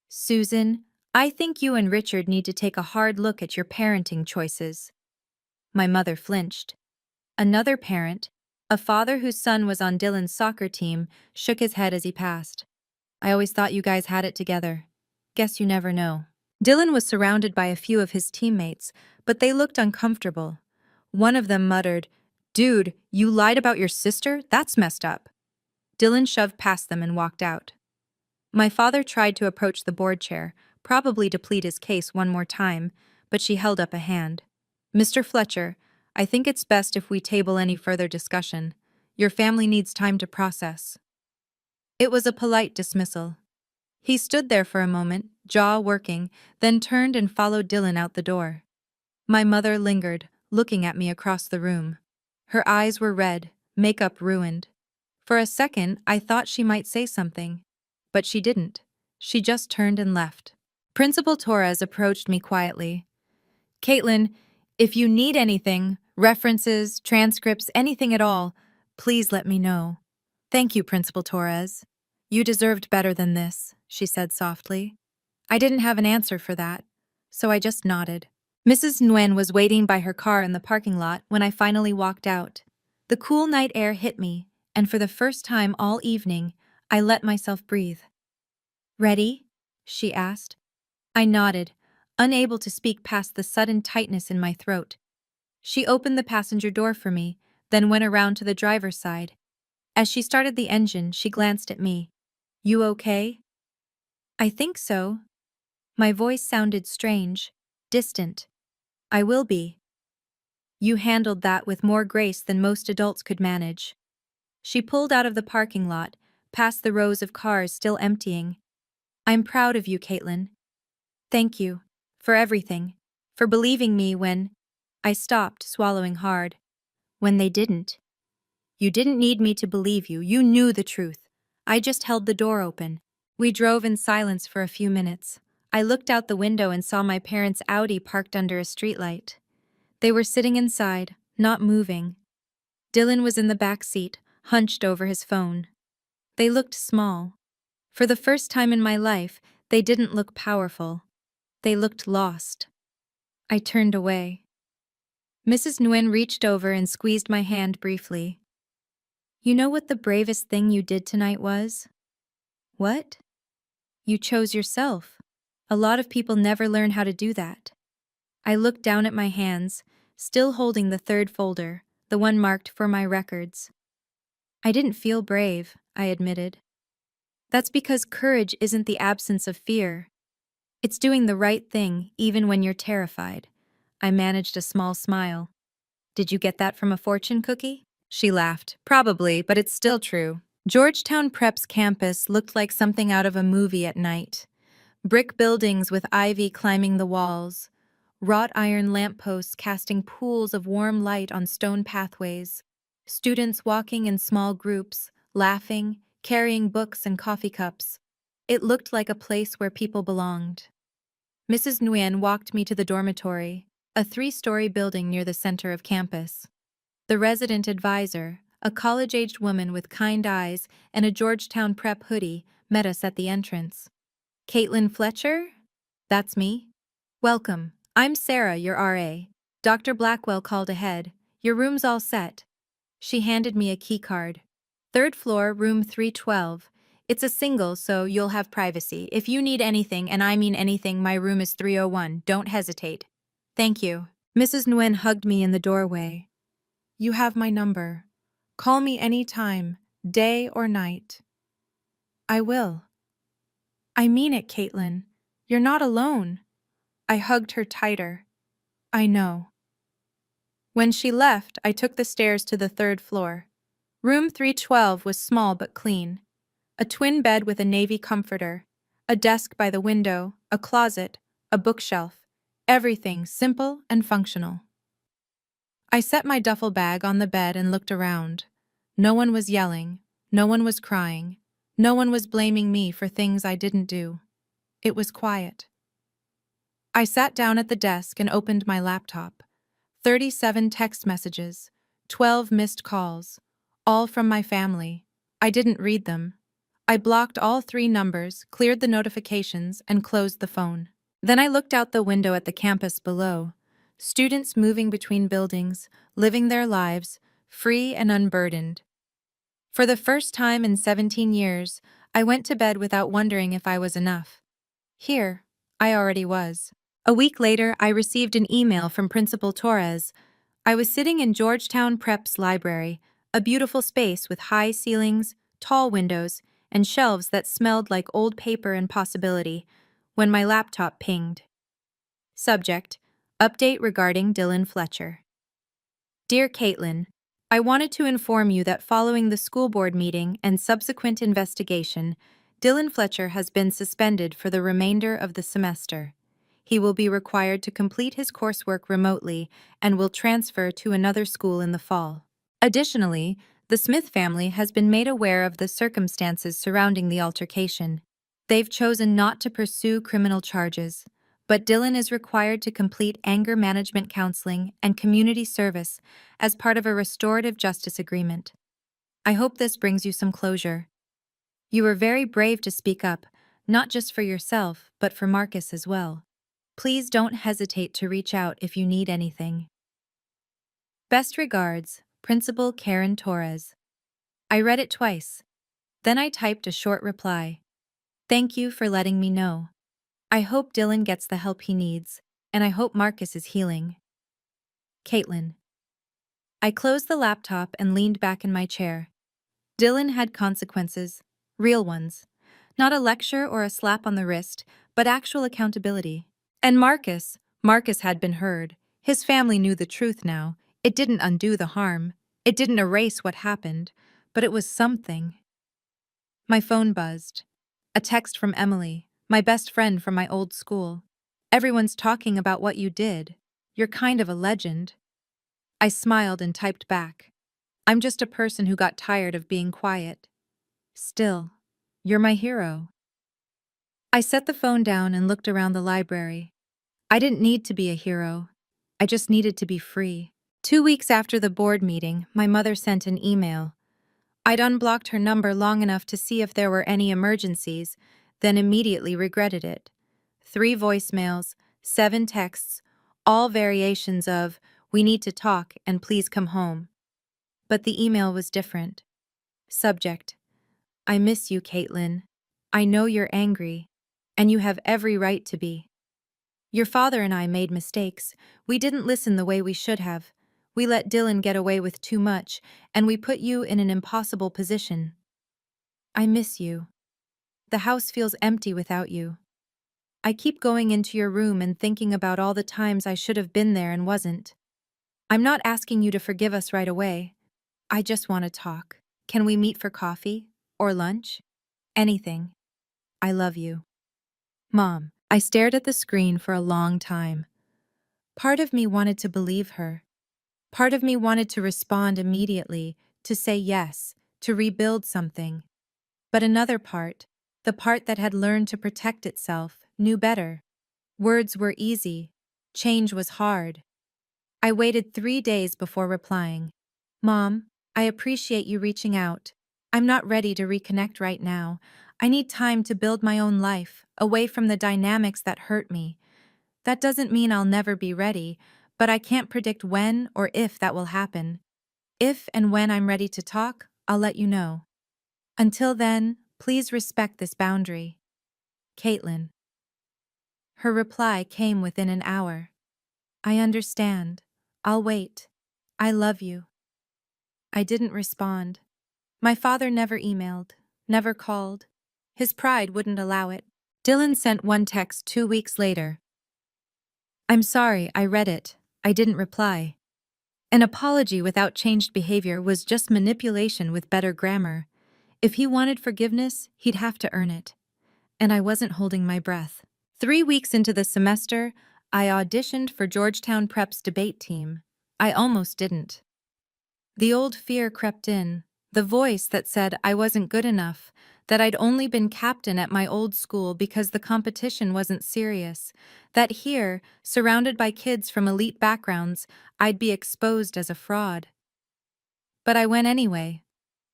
Susan, I think you and Richard need to take a hard look at your parenting choices. My mother flinched. Another parent, a father whose son was on Dylan's soccer team, shook his head as he passed. I always thought you guys had it together. Guess you never know. Dylan was surrounded by a few of his teammates, but they looked uncomfortable. One of them muttered, Dude, you lied about your sister? That's messed up. Dylan shoved past them and walked out. My father tried to approach the board chair, probably to plead his case one more time, but she held up a hand. Mr. Fletcher, I think it's best if we table any further discussion. Your family needs time to process. It was a polite dismissal. He stood there for a moment, jaw working, then turned and followed Dylan out the door. My mother lingered, looking at me across the room. Her eyes were red, makeup ruined. For a second, I thought she might say something. But she didn't. She just turned and left. Principal Torres approached me quietly. Caitlin, if you need anything, references, transcripts, anything at all, please let me know. Thank you, Principal Torres. You deserved better than this, she said softly. I didn't have an answer for that, so I just nodded. Mrs. Nguyen was waiting by her car in the parking lot when I finally walked out. The cool night air hit me, and for the first time all evening, I let myself breathe. "Ready?" she asked. I nodded, unable to speak past the sudden tightness in my throat. She opened the passenger door for me, then went around to the driver's side. As she started the engine, she glanced at me. "You okay?" "I think so." My voice sounded strange, distant. "I will be." "You handled that with more grace than most adults could manage." She pulled out of the parking lot, past the rows of cars still emptying. "I'm proud of you, Caitlin." "Thank you. For everything. For believing me when—" I stopped, swallowing hard. "When they didn't." "You didn't need me to believe you. You knew the truth. I just held the door open." We drove in silence for a few minutes. I looked out the window and saw my parents' Audi parked under a streetlight. They were sitting inside, not moving. Dylan was in the back seat, hunched over his phone. They looked small. For the first time in my life, they didn't look powerful. They looked lost. I turned away. Mrs. Nguyen reached over and squeezed my hand briefly. "You know what the bravest thing you did tonight was?" "What?" "You chose yourself. A lot of people never learn how to do that." I looked down at my hands, still holding the third folder, the one marked for my records. "I didn't feel brave," I admitted. "That's because courage isn't the absence of fear. It's doing the right thing, even when you're terrified." I managed a small smile. "Did you get that from a fortune cookie?" She laughed. "Probably, but it's still true." Georgetown Prep's campus looked like something out of a movie at night. Brick buildings with ivy climbing the walls, wrought iron lampposts casting pools of warm light on stone pathways, students walking in small groups, laughing, carrying books and coffee cups. It looked like a place where people belonged. Mrs. Nguyen walked me to the dormitory, a 3-story building near the center of campus. The resident advisor, a college-aged woman with kind eyes and a Georgetown Prep hoodie, met us at the entrance. "Caitlin Fletcher?" "That's me." "Welcome. I'm Sarah, your RA. Dr. Blackwell called ahead. Your room's all set." She handed me a key card. "Third floor, room 312. It's a single, so you'll have privacy. If you need anything, and I mean anything, my room is 301. Don't hesitate." "Thank you." Mrs. Nguyen hugged me in the doorway. "You have my number. Call me any time, day or night." "I will." "I mean it, Caitlin. You're not alone." I hugged her tighter. "I know." When she left, I took the stairs to the third floor. Room 312 was small but clean. A twin bed with a navy comforter, a desk by the window, a closet, a bookshelf. Everything simple and functional. I set my duffel bag on the bed and looked around. No one was yelling. No one was crying. No one was blaming me for things I didn't do. It was quiet. I sat down at the desk and opened my laptop. 37 text messages, 12 missed calls, all from my family. I didn't read them. I blocked all 3 numbers, cleared the notifications, and closed the phone. Then I looked out the window at the campus below. Students moving between buildings, living their lives, free and unburdened. For the first time in 17 years, I went to bed without wondering if I was enough. Here, I already was. A week later, I received an email from Principal Torres. I was sitting in Georgetown Prep's library, a beautiful space with high ceilings, tall windows, and shelves that smelled like old paper and possibility, when my laptop pinged. Subject: Update regarding Dylan Fletcher. Dear Caitlin, I wanted to inform you that following the school board meeting and subsequent investigation, Dylan Fletcher has been suspended for the remainder of the semester. He will be required to complete his coursework remotely and will transfer to another school in the fall. Additionally, the Smith family has been made aware of the circumstances surrounding the altercation. They've chosen not to pursue criminal charges, but Dylan is required to complete anger management counseling and community service as part of a restorative justice agreement. I hope this brings you some closure. You were very brave to speak up, not just for yourself, but for Marcus as well. Please don't hesitate to reach out if you need anything. Best regards, Principal Karen Torres. I read it twice. Then I typed a short reply. Thank you for letting me know. I hope Dylan gets the help he needs, and I hope Marcus is healing. Caitlin. I closed the laptop and leaned back in my chair. Dylan had consequences, real ones. Not a lecture or a slap on the wrist, but actual accountability. And Marcus had been heard. His family knew the truth now. It didn't undo the harm. It didn't erase what happened, but it was something. My phone buzzed. A text from Emily, my best friend from my old school. Everyone's talking about what you did. You're kind of a legend. I smiled and typed back. I'm just a person who got tired of being quiet. Still, you're my hero. I set the phone down and looked around the library. I didn't need to be a hero. I just needed to be free. 2 weeks after the board meeting, my mother sent an email. I'd unblocked her number long enough to see if there were any emergencies, then immediately regretted it. 3 voicemails, 7 texts, all variations of, "We need to talk and please come home." But the email was different. Subject: I miss you, Caitlin. I know you're angry, and you have every right to be. Your father and I made mistakes. We didn't listen the way we should have. We let Dylan get away with too much, and we put you in an impossible position. I miss you. The house feels empty without you. I keep going into your room and thinking about all the times I should have been there and wasn't. I'm not asking you to forgive us right away. I just want to talk. Can we meet for coffee? Or lunch? Anything. I love you. Mom. I stared at the screen for a long time. Part of me wanted to believe her. Part of me wanted to respond immediately, to say yes, to rebuild something. But another part, the part that had learned to protect itself, knew better. Words were easy. Change was hard. I waited 3 days before replying. Mom, I appreciate you reaching out. I'm not ready to reconnect right now. I need time to build my own life, away from the dynamics that hurt me. That doesn't mean I'll never be ready, but I can't predict when or if that will happen. If and when I'm ready to talk, I'll let you know. Until then, please respect this boundary. Caitlin. Her reply came within an hour. I understand. I'll wait. I love you. I didn't respond. My father never emailed, never called. His pride wouldn't allow it. Dylan sent one text 2 weeks later. I'm sorry, I read it. I didn't reply. An apology without changed behavior was just manipulation with better grammar. If he wanted forgiveness, he'd have to earn it. And I wasn't holding my breath. 3 weeks into the semester, I auditioned for Georgetown Prep's debate team. I almost didn't. The old fear crept in, the voice that said I wasn't good enough, that I'd only been captain at my old school because the competition wasn't serious, that here, surrounded by kids from elite backgrounds, I'd be exposed as a fraud. But I went anyway.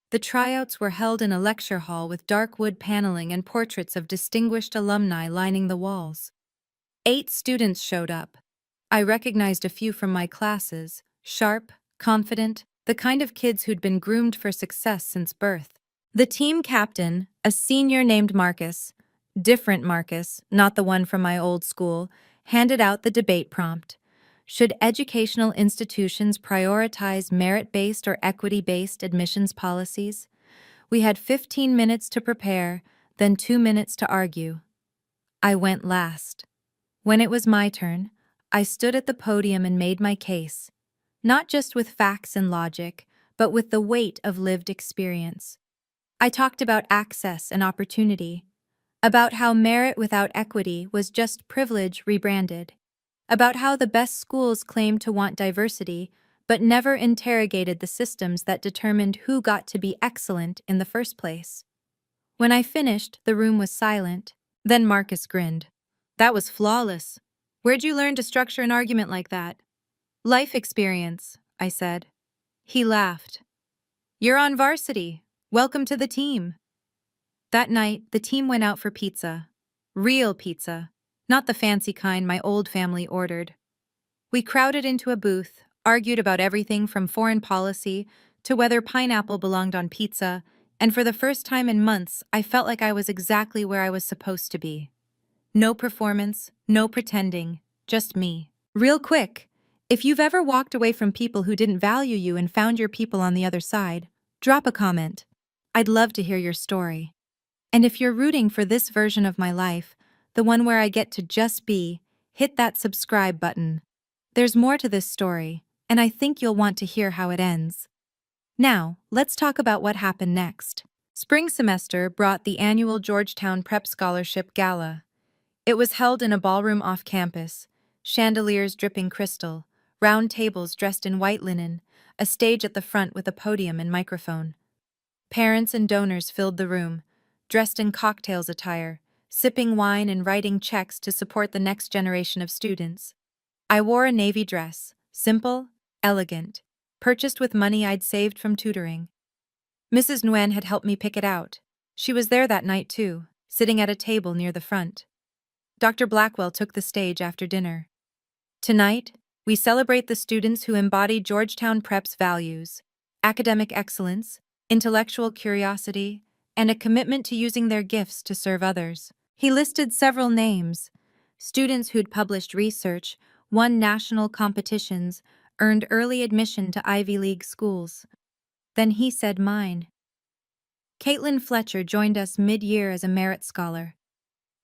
The tryouts were held in a lecture hall with dark wood paneling and portraits of distinguished alumni lining the walls. 8 students showed up. I recognized a few from my classes, sharp, confident, the kind of kids who'd been groomed for success since birth. The team captain, a senior named Marcus, different Marcus, not the one from my old school, handed out the debate prompt. Should educational institutions prioritize merit-based or equity-based admissions policies? We had 15 minutes to prepare, then 2 minutes to argue. I went last. When it was my turn, I stood at the podium and made my case, not just with facts and logic, but with the weight of lived experience. I talked about access and opportunity, about how merit without equity was just privilege rebranded, about how the best schools claimed to want diversity, but never interrogated the systems that determined who got to be excellent in the first place. When I finished, the room was silent. Then Marcus grinned. That was flawless. Where'd you learn to structure an argument like that? Life experience, I said. He laughed. You're on varsity. Welcome to the team. That night, the team went out for pizza. Real pizza, not the fancy kind my old family ordered. We crowded into a booth, argued about everything from foreign policy to whether pineapple belonged on pizza, and for the first time in months, I felt like I was exactly where I was supposed to be. No performance, no pretending, just me. Real quick, if you've ever walked away from people who didn't value you and found your people on the other side, drop a comment. I'd love to hear your story. And if you're rooting for this version of my life, the one where I get to just be, hit that subscribe button. There's more to this story, and I think you'll want to hear how it ends. Now, let's talk about what happened next. Spring semester brought the annual Georgetown Prep Scholarship Gala. It was held in a ballroom off campus, chandeliers dripping crystal, round tables dressed in white linen, a stage at the front with a podium and microphone. Parents and donors filled the room, dressed in cocktails attire, sipping wine and writing checks to support the next generation of students. I wore a navy dress, simple, elegant, purchased with money I'd saved from tutoring. Mrs. Nguyen had helped me pick it out. She was there that night too, sitting at a table near the front. Dr. Blackwell took the stage after dinner. Tonight, we celebrate the students who embody Georgetown Prep's values: academic excellence, intellectual curiosity, and a commitment to using their gifts to serve others. He listed several names: students who'd published research, won national competitions, earned early admission to Ivy League schools. Then he said mine. Caitlin Fletcher joined us mid-year as a merit scholar.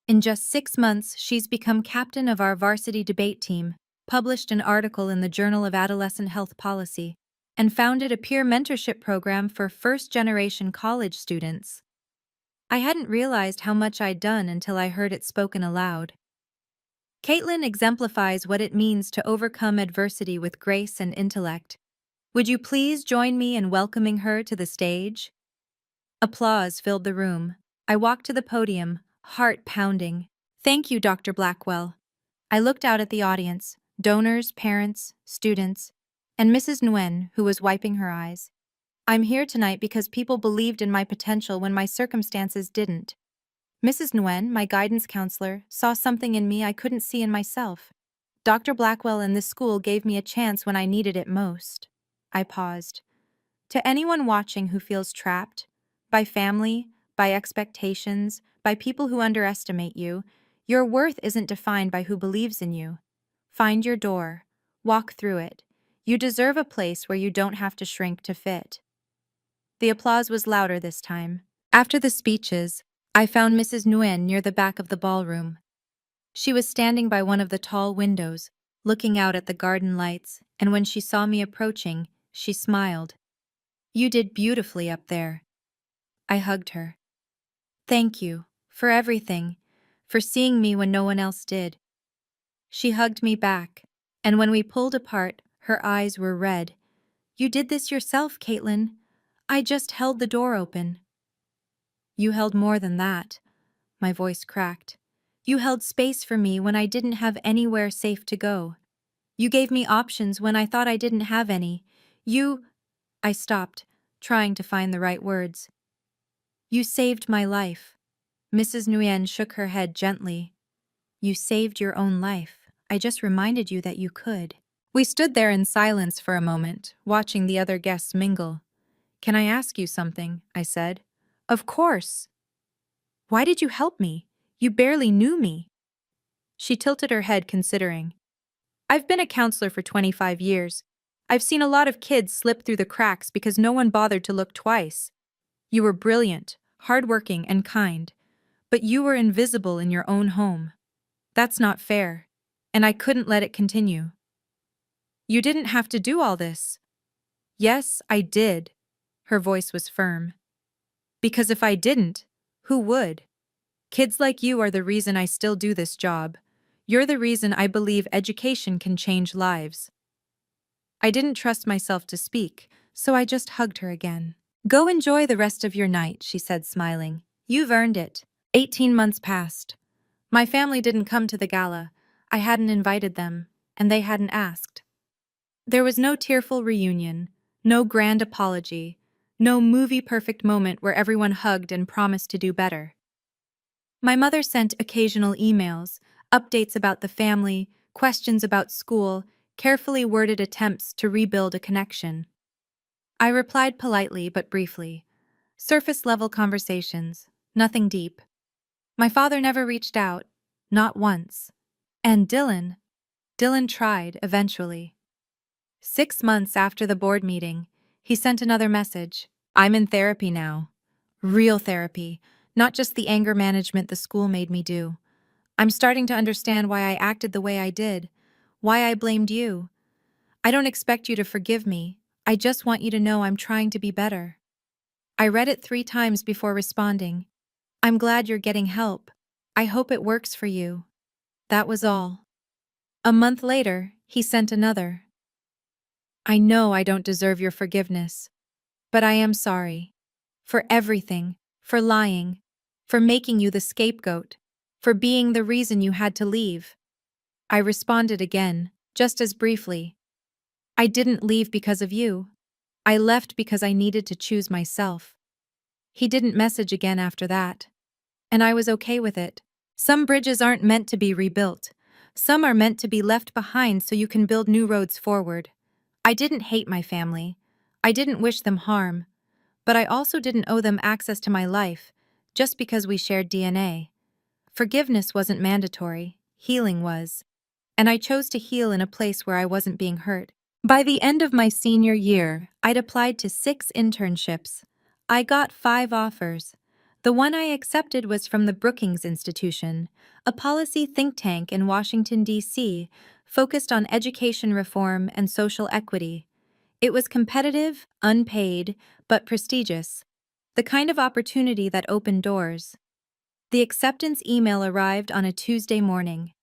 In just 6 months, she's become captain of our varsity debate team, published an article in the Journal of Adolescent Health Policy, and founded a peer mentorship program for first-generation college students. I hadn't realized how much I'd done until I heard it spoken aloud. Caitlin exemplifies what it means to overcome adversity with grace and intellect. Would you please join me in welcoming her to the stage? Applause filled the room. I walked to the podium, heart pounding. Thank you, Dr. Blackwell. I looked out at the audience, donors, parents, students, and Mrs. Nguyen, who was wiping her eyes. I'm here tonight because people believed in my potential when my circumstances didn't. Mrs. Nguyen, my guidance counselor, saw something in me I couldn't see in myself. Dr. Blackwell and this school gave me a chance when I needed it most. I paused. To anyone watching who feels trapped, by family, by expectations, by people who underestimate you, your worth isn't defined by who believes in you. Find your door. Walk through it. You deserve a place where you don't have to shrink to fit. The applause was louder this time. After the speeches, I found Mrs. Nguyen near the back of the ballroom. She was standing by one of the tall windows, looking out at the garden lights, and when she saw me approaching, she smiled. You did beautifully up there. I hugged her. Thank you, for everything, for seeing me when no one else did. She hugged me back, and when we pulled apart, her eyes were red. You did this yourself, Caitlin. I just held the door open. You held more than that. My voice cracked. You held space for me when I didn't have anywhere safe to go. You gave me options when I thought I didn't have any. I stopped, trying to find the right words. You saved my life. Mrs. Nguyen shook her head gently. You saved your own life. I just reminded you that you could. We stood there in silence for a moment, watching the other guests mingle. Can I ask you something? I said. Of course. Why did you help me? You barely knew me. She tilted her head, considering. I've been a counselor for 25 years. I've seen a lot of kids slip through the cracks because no one bothered to look twice. You were brilliant, hardworking, and kind, but you were invisible in your own home. That's not fair, and I couldn't let it continue. You didn't have to do all this. Yes, I did. Her voice was firm. Because if I didn't, who would? Kids like you are the reason I still do this job. You're the reason I believe education can change lives. I didn't trust myself to speak, so I just hugged her again. Go enjoy the rest of your night, she said, smiling. You've earned it. 18 months passed. My family didn't come to the gala. I hadn't invited them, and they hadn't asked. There was no tearful reunion, no grand apology, no movie-perfect moment where everyone hugged and promised to do better. My mother sent occasional emails, updates about the family, questions about school, carefully worded attempts to rebuild a connection. I replied politely but briefly. Surface-level conversations, nothing deep. My father never reached out, not once. And Dylan tried, eventually. 6 months after the board meeting, he sent another message. I'm in therapy now. Real therapy, not just the anger management the school made me do. I'm starting to understand why I acted the way I did, why I blamed you. I don't expect you to forgive me. I just want you to know I'm trying to be better. I read it 3 times before responding. I'm glad you're getting help. I hope it works for you. That was all. A month later, he sent another. I know I don't deserve your forgiveness, but I am sorry. For everything, for lying, for making you the scapegoat, for being the reason you had to leave. I responded again, just as briefly. I didn't leave because of you. I left because I needed to choose myself. He didn't message again after that. And I was okay with it. Some bridges aren't meant to be rebuilt. Some are meant to be left behind so you can build new roads forward. I didn't hate my family. I didn't wish them harm. But I also didn't owe them access to my life, just because we shared DNA. Forgiveness wasn't mandatory, healing was. And I chose to heal in a place where I wasn't being hurt. By the end of my senior year, I'd applied to 6 internships. I got 5 offers. The one I accepted was from the Brookings Institution, a policy think tank in Washington, D.C., focused on education reform and social equity. It was competitive, unpaid, but prestigious. The kind of opportunity that opened doors. The acceptance email arrived on a Tuesday morning.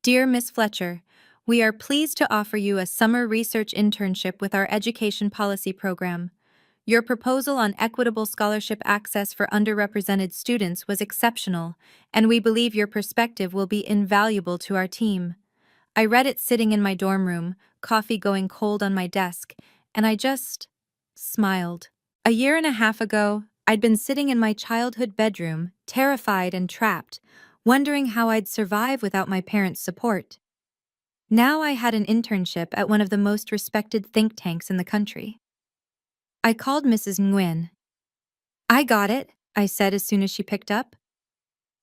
Dear Miss Fletcher, we are pleased to offer you a summer research internship with our education policy program. Your proposal on equitable scholarship access for underrepresented students was exceptional, and we believe your perspective will be invaluable to our team. I read it sitting in my dorm room, coffee going cold on my desk, and I just smiled. A year and a half ago, I'd been sitting in my childhood bedroom, terrified and trapped, wondering how I'd survive without my parents' support. Now I had an internship at one of the most respected think tanks in the country. I called Mrs. Nguyen. I got it, I said as soon as she picked up.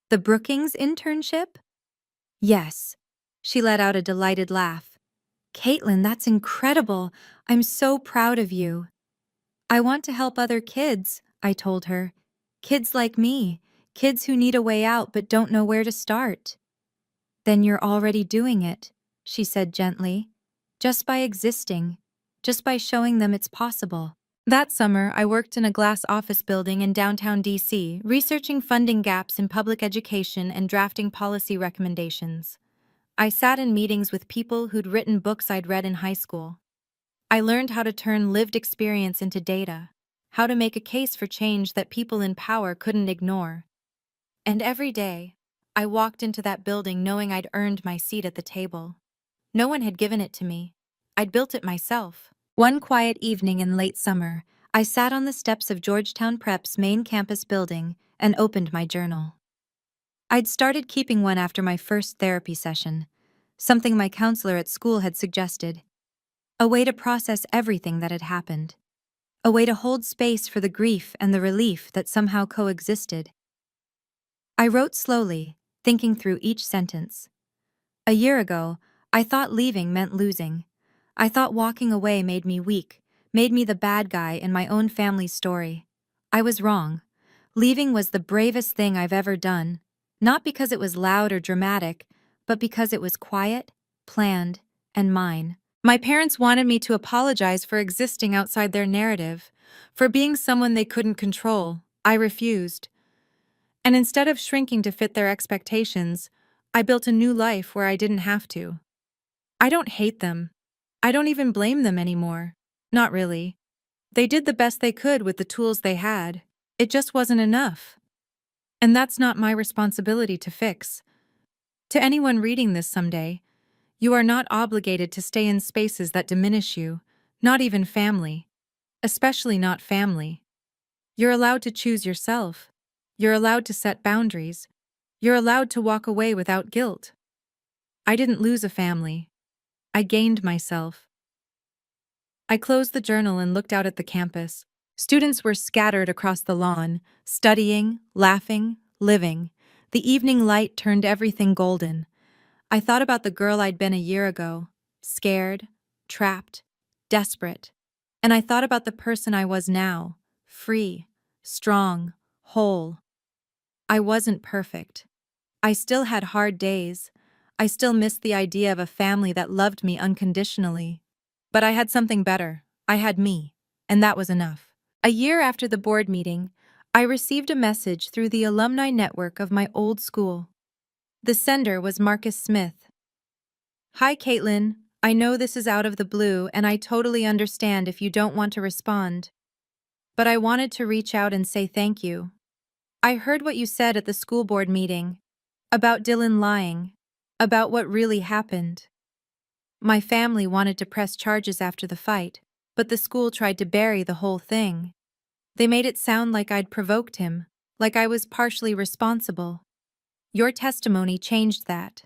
The Brookings internship? Yes. She let out a delighted laugh. Caitlin, that's incredible. I'm so proud of you. I want to help other kids, I told her. Kids like me, kids who need a way out but don't know where to start. Then you're already doing it, she said gently. Just by existing, just by showing them it's possible. That summer, I worked in a glass office building in downtown D.C., researching funding gaps in public education and drafting policy recommendations. I sat in meetings with people who'd written books I'd read in high school. I learned how to turn lived experience into data, how to make a case for change that people in power couldn't ignore. And every day, I walked into that building knowing I'd earned my seat at the table. No one had given it to me. I'd built it myself. One quiet evening in late summer, I sat on the steps of Georgetown Prep's main campus building and opened my journal. I'd started keeping one after my first therapy session, something my counselor at school had suggested. A way to process everything that had happened. A way to hold space for the grief and the relief that somehow coexisted. I wrote slowly, thinking through each sentence. A year ago, I thought leaving meant losing. I thought walking away made me weak, made me the bad guy in my own family's story. I was wrong. Leaving was the bravest thing I've ever done, not because it was loud or dramatic, but because it was quiet, planned, and mine. My parents wanted me to apologize for existing outside their narrative, for being someone they couldn't control. I refused. And instead of shrinking to fit their expectations, I built a new life where I didn't have to. I don't hate them. I don't even blame them anymore. Not really. They did the best they could with the tools they had. It just wasn't enough. And that's not my responsibility to fix. To anyone reading this someday, you are not obligated to stay in spaces that diminish you, not even family. Especially not family. You're allowed to choose yourself. You're allowed to set boundaries. You're allowed to walk away without guilt. I didn't lose a family. I gained myself. I closed the journal and looked out at the campus. Students were scattered across the lawn, studying, laughing, living. The evening light turned everything golden. I thought about the girl I'd been a year ago, scared, trapped, desperate. And I thought about the person I was now, free, strong, whole. I wasn't perfect. I still had hard days. I still missed the idea of a family that loved me unconditionally. But I had something better. I had me. And that was enough. A year after the board meeting, I received a message through the alumni network of my old school. The sender was Marcus Smith. Hi, Caitlin. I know this is out of the blue, and I totally understand if you don't want to respond. But I wanted to reach out and say thank you. I heard what you said at the school board meeting. About Dylan lying. About what really happened. My family wanted to press charges after the fight, but the school tried to bury the whole thing. They made it sound like I'd provoked him, like I was partially responsible. Your testimony changed that.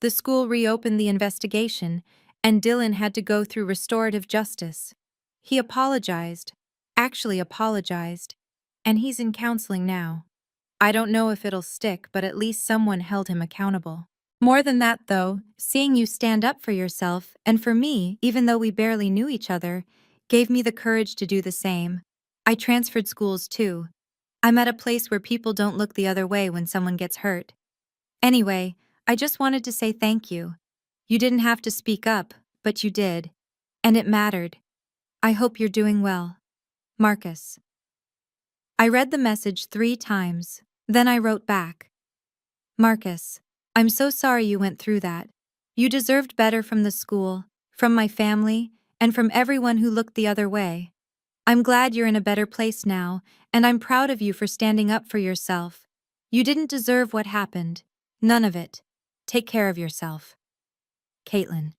The school reopened the investigation, and Dylan had to go through restorative justice. He apologized, actually apologized, and he's in counseling now. I don't know if it'll stick, but at least someone held him accountable. More than that, though, seeing you stand up for yourself, and for me, even though we barely knew each other, gave me the courage to do the same. I transferred schools too. I'm at a place where people don't look the other way when someone gets hurt. Anyway, I just wanted to say thank you. You didn't have to speak up, but you did. And it mattered. I hope you're doing well. Marcus. I read the message 3 times. Then I wrote back. Marcus, I'm so sorry you went through that. You deserved better from the school, from my family, and from everyone who looked the other way. I'm glad you're in a better place now, and I'm proud of you for standing up for yourself. You didn't deserve what happened. None of it. Take care of yourself. Caitlin.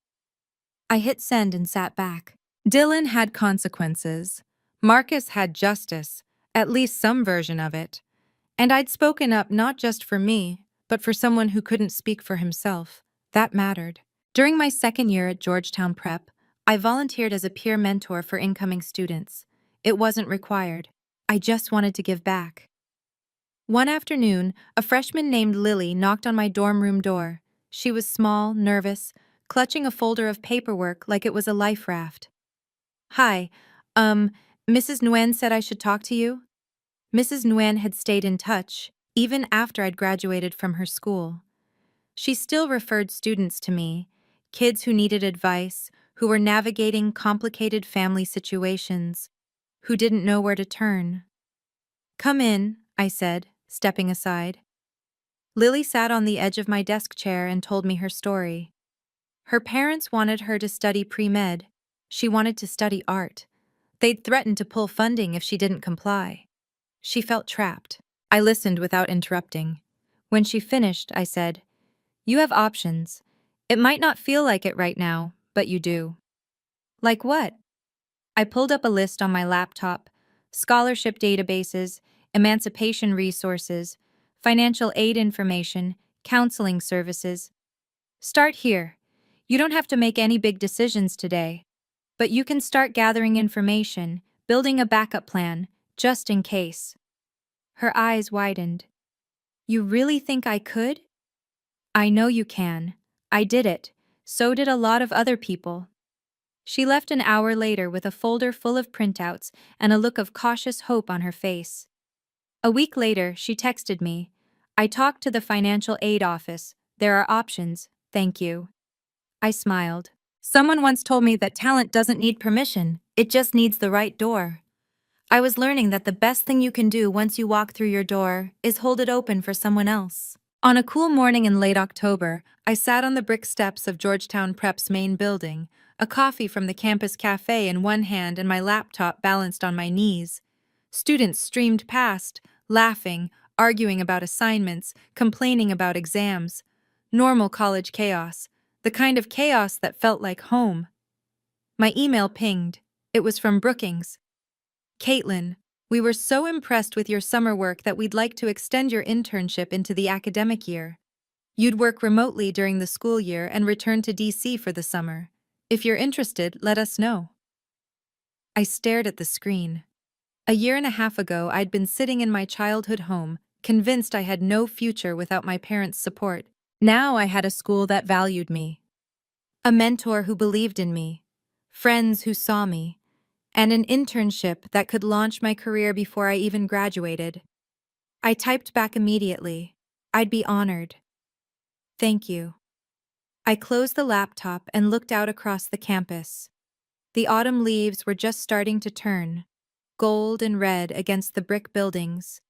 I hit send and sat back. Dylan had consequences. Marcus had justice, at least some version of it. And I'd spoken up not just for me, but for someone who couldn't speak for himself. That mattered. During my second year at Georgetown Prep, I volunteered as a peer mentor for incoming students. It wasn't required. I just wanted to give back. One afternoon, a freshman named Lily knocked on my dorm room door. She was small, nervous, clutching a folder of paperwork like it was a life raft. Hi, Mrs. Nguyen said I should talk to you. Mrs. Nguyen had stayed in touch, even after I'd graduated from her school. She still referred students to me, kids who needed advice, who were navigating complicated family situations, who didn't know where to turn. Come in, I said, stepping aside. Lily sat on the edge of my desk chair and told me her story. Her parents wanted her to study pre-med. She wanted to study art. They'd threatened to pull funding if she didn't comply. She felt trapped. I listened without interrupting. When she finished, I said, "You have options. It might not feel like it right now, but you do." Like what? I pulled up a list on my laptop: scholarship databases, emancipation resources, financial aid information, counseling services. Start here. You don't have to make any big decisions today, but you can start gathering information, building a backup plan, just in case. Her eyes widened. You really think I could? I know you can. I did it. So did a lot of other people. She left an hour later with a folder full of printouts and a look of cautious hope on her face. A week later, she texted me. I talked to the financial aid office. There are options, thank you. I smiled. Someone once told me that talent doesn't need permission, it just needs the right door. I was learning that the best thing you can do once you walk through your door is hold it open for someone else. On a cool morning in late October, I sat on the brick steps of Georgetown Prep's main building, a coffee from the campus cafe in one hand and my laptop balanced on my knees. Students streamed past, laughing, arguing about assignments, complaining about exams. Normal college chaos, the kind of chaos that felt like home. My email pinged. It was from Brookings. Caitlin, we were so impressed with your summer work that we'd like to extend your internship into the academic year. You'd work remotely during the school year and return to DC for the summer. If you're interested, let us know. I stared at the screen. A year and a half ago, I'd been sitting in my childhood home, convinced I had no future without my parents' support. Now I had a school that valued me, a mentor who believed in me, friends who saw me, and an internship that could launch my career before I even graduated. I typed back immediately. I'd be honored. Thank you. I closed the laptop and looked out across the campus. The autumn leaves were just starting to turn, gold and red against the brick buildings,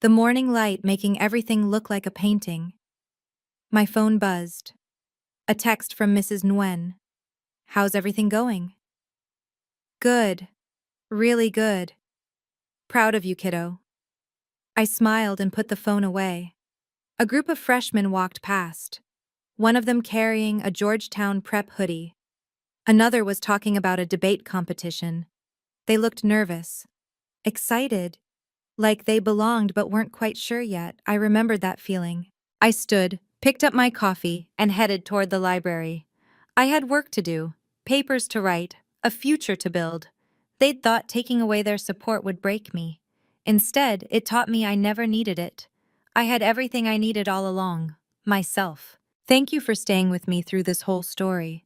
the morning light making everything look like a painting. My phone buzzed. A text from Mrs. Nguyen. How's everything going? Good. Really good. Proud of you, kiddo. I smiled and put the phone away. A group of freshmen walked past, one of them carrying a Georgetown prep hoodie. Another was talking about a debate competition. They looked nervous, excited, like they belonged but weren't quite sure yet. I remembered that feeling. I stood, picked up my coffee, and headed toward the library. I had work to do, papers to write, a future to build. They'd thought taking away their support would break me. Instead, it taught me I never needed it. I had everything I needed all along, myself. Thank you for staying with me through this whole story.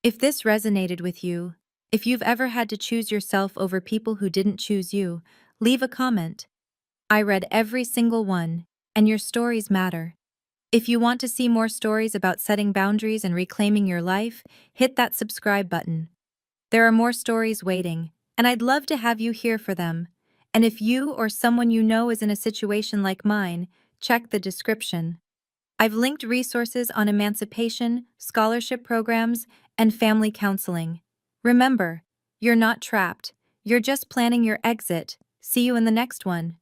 If this resonated with you, if you've ever had to choose yourself over people who didn't choose you, leave a comment. I read every single one, and your stories matter. If you want to see more stories about setting boundaries and reclaiming your life, hit that subscribe button. There are more stories waiting, and I'd love to have you here for them. And if you or someone you know is in a situation like mine, check the description. I've linked resources on emancipation, scholarship programs, and family counseling. Remember, you're not trapped. You're just planning your exit. See you in the next one.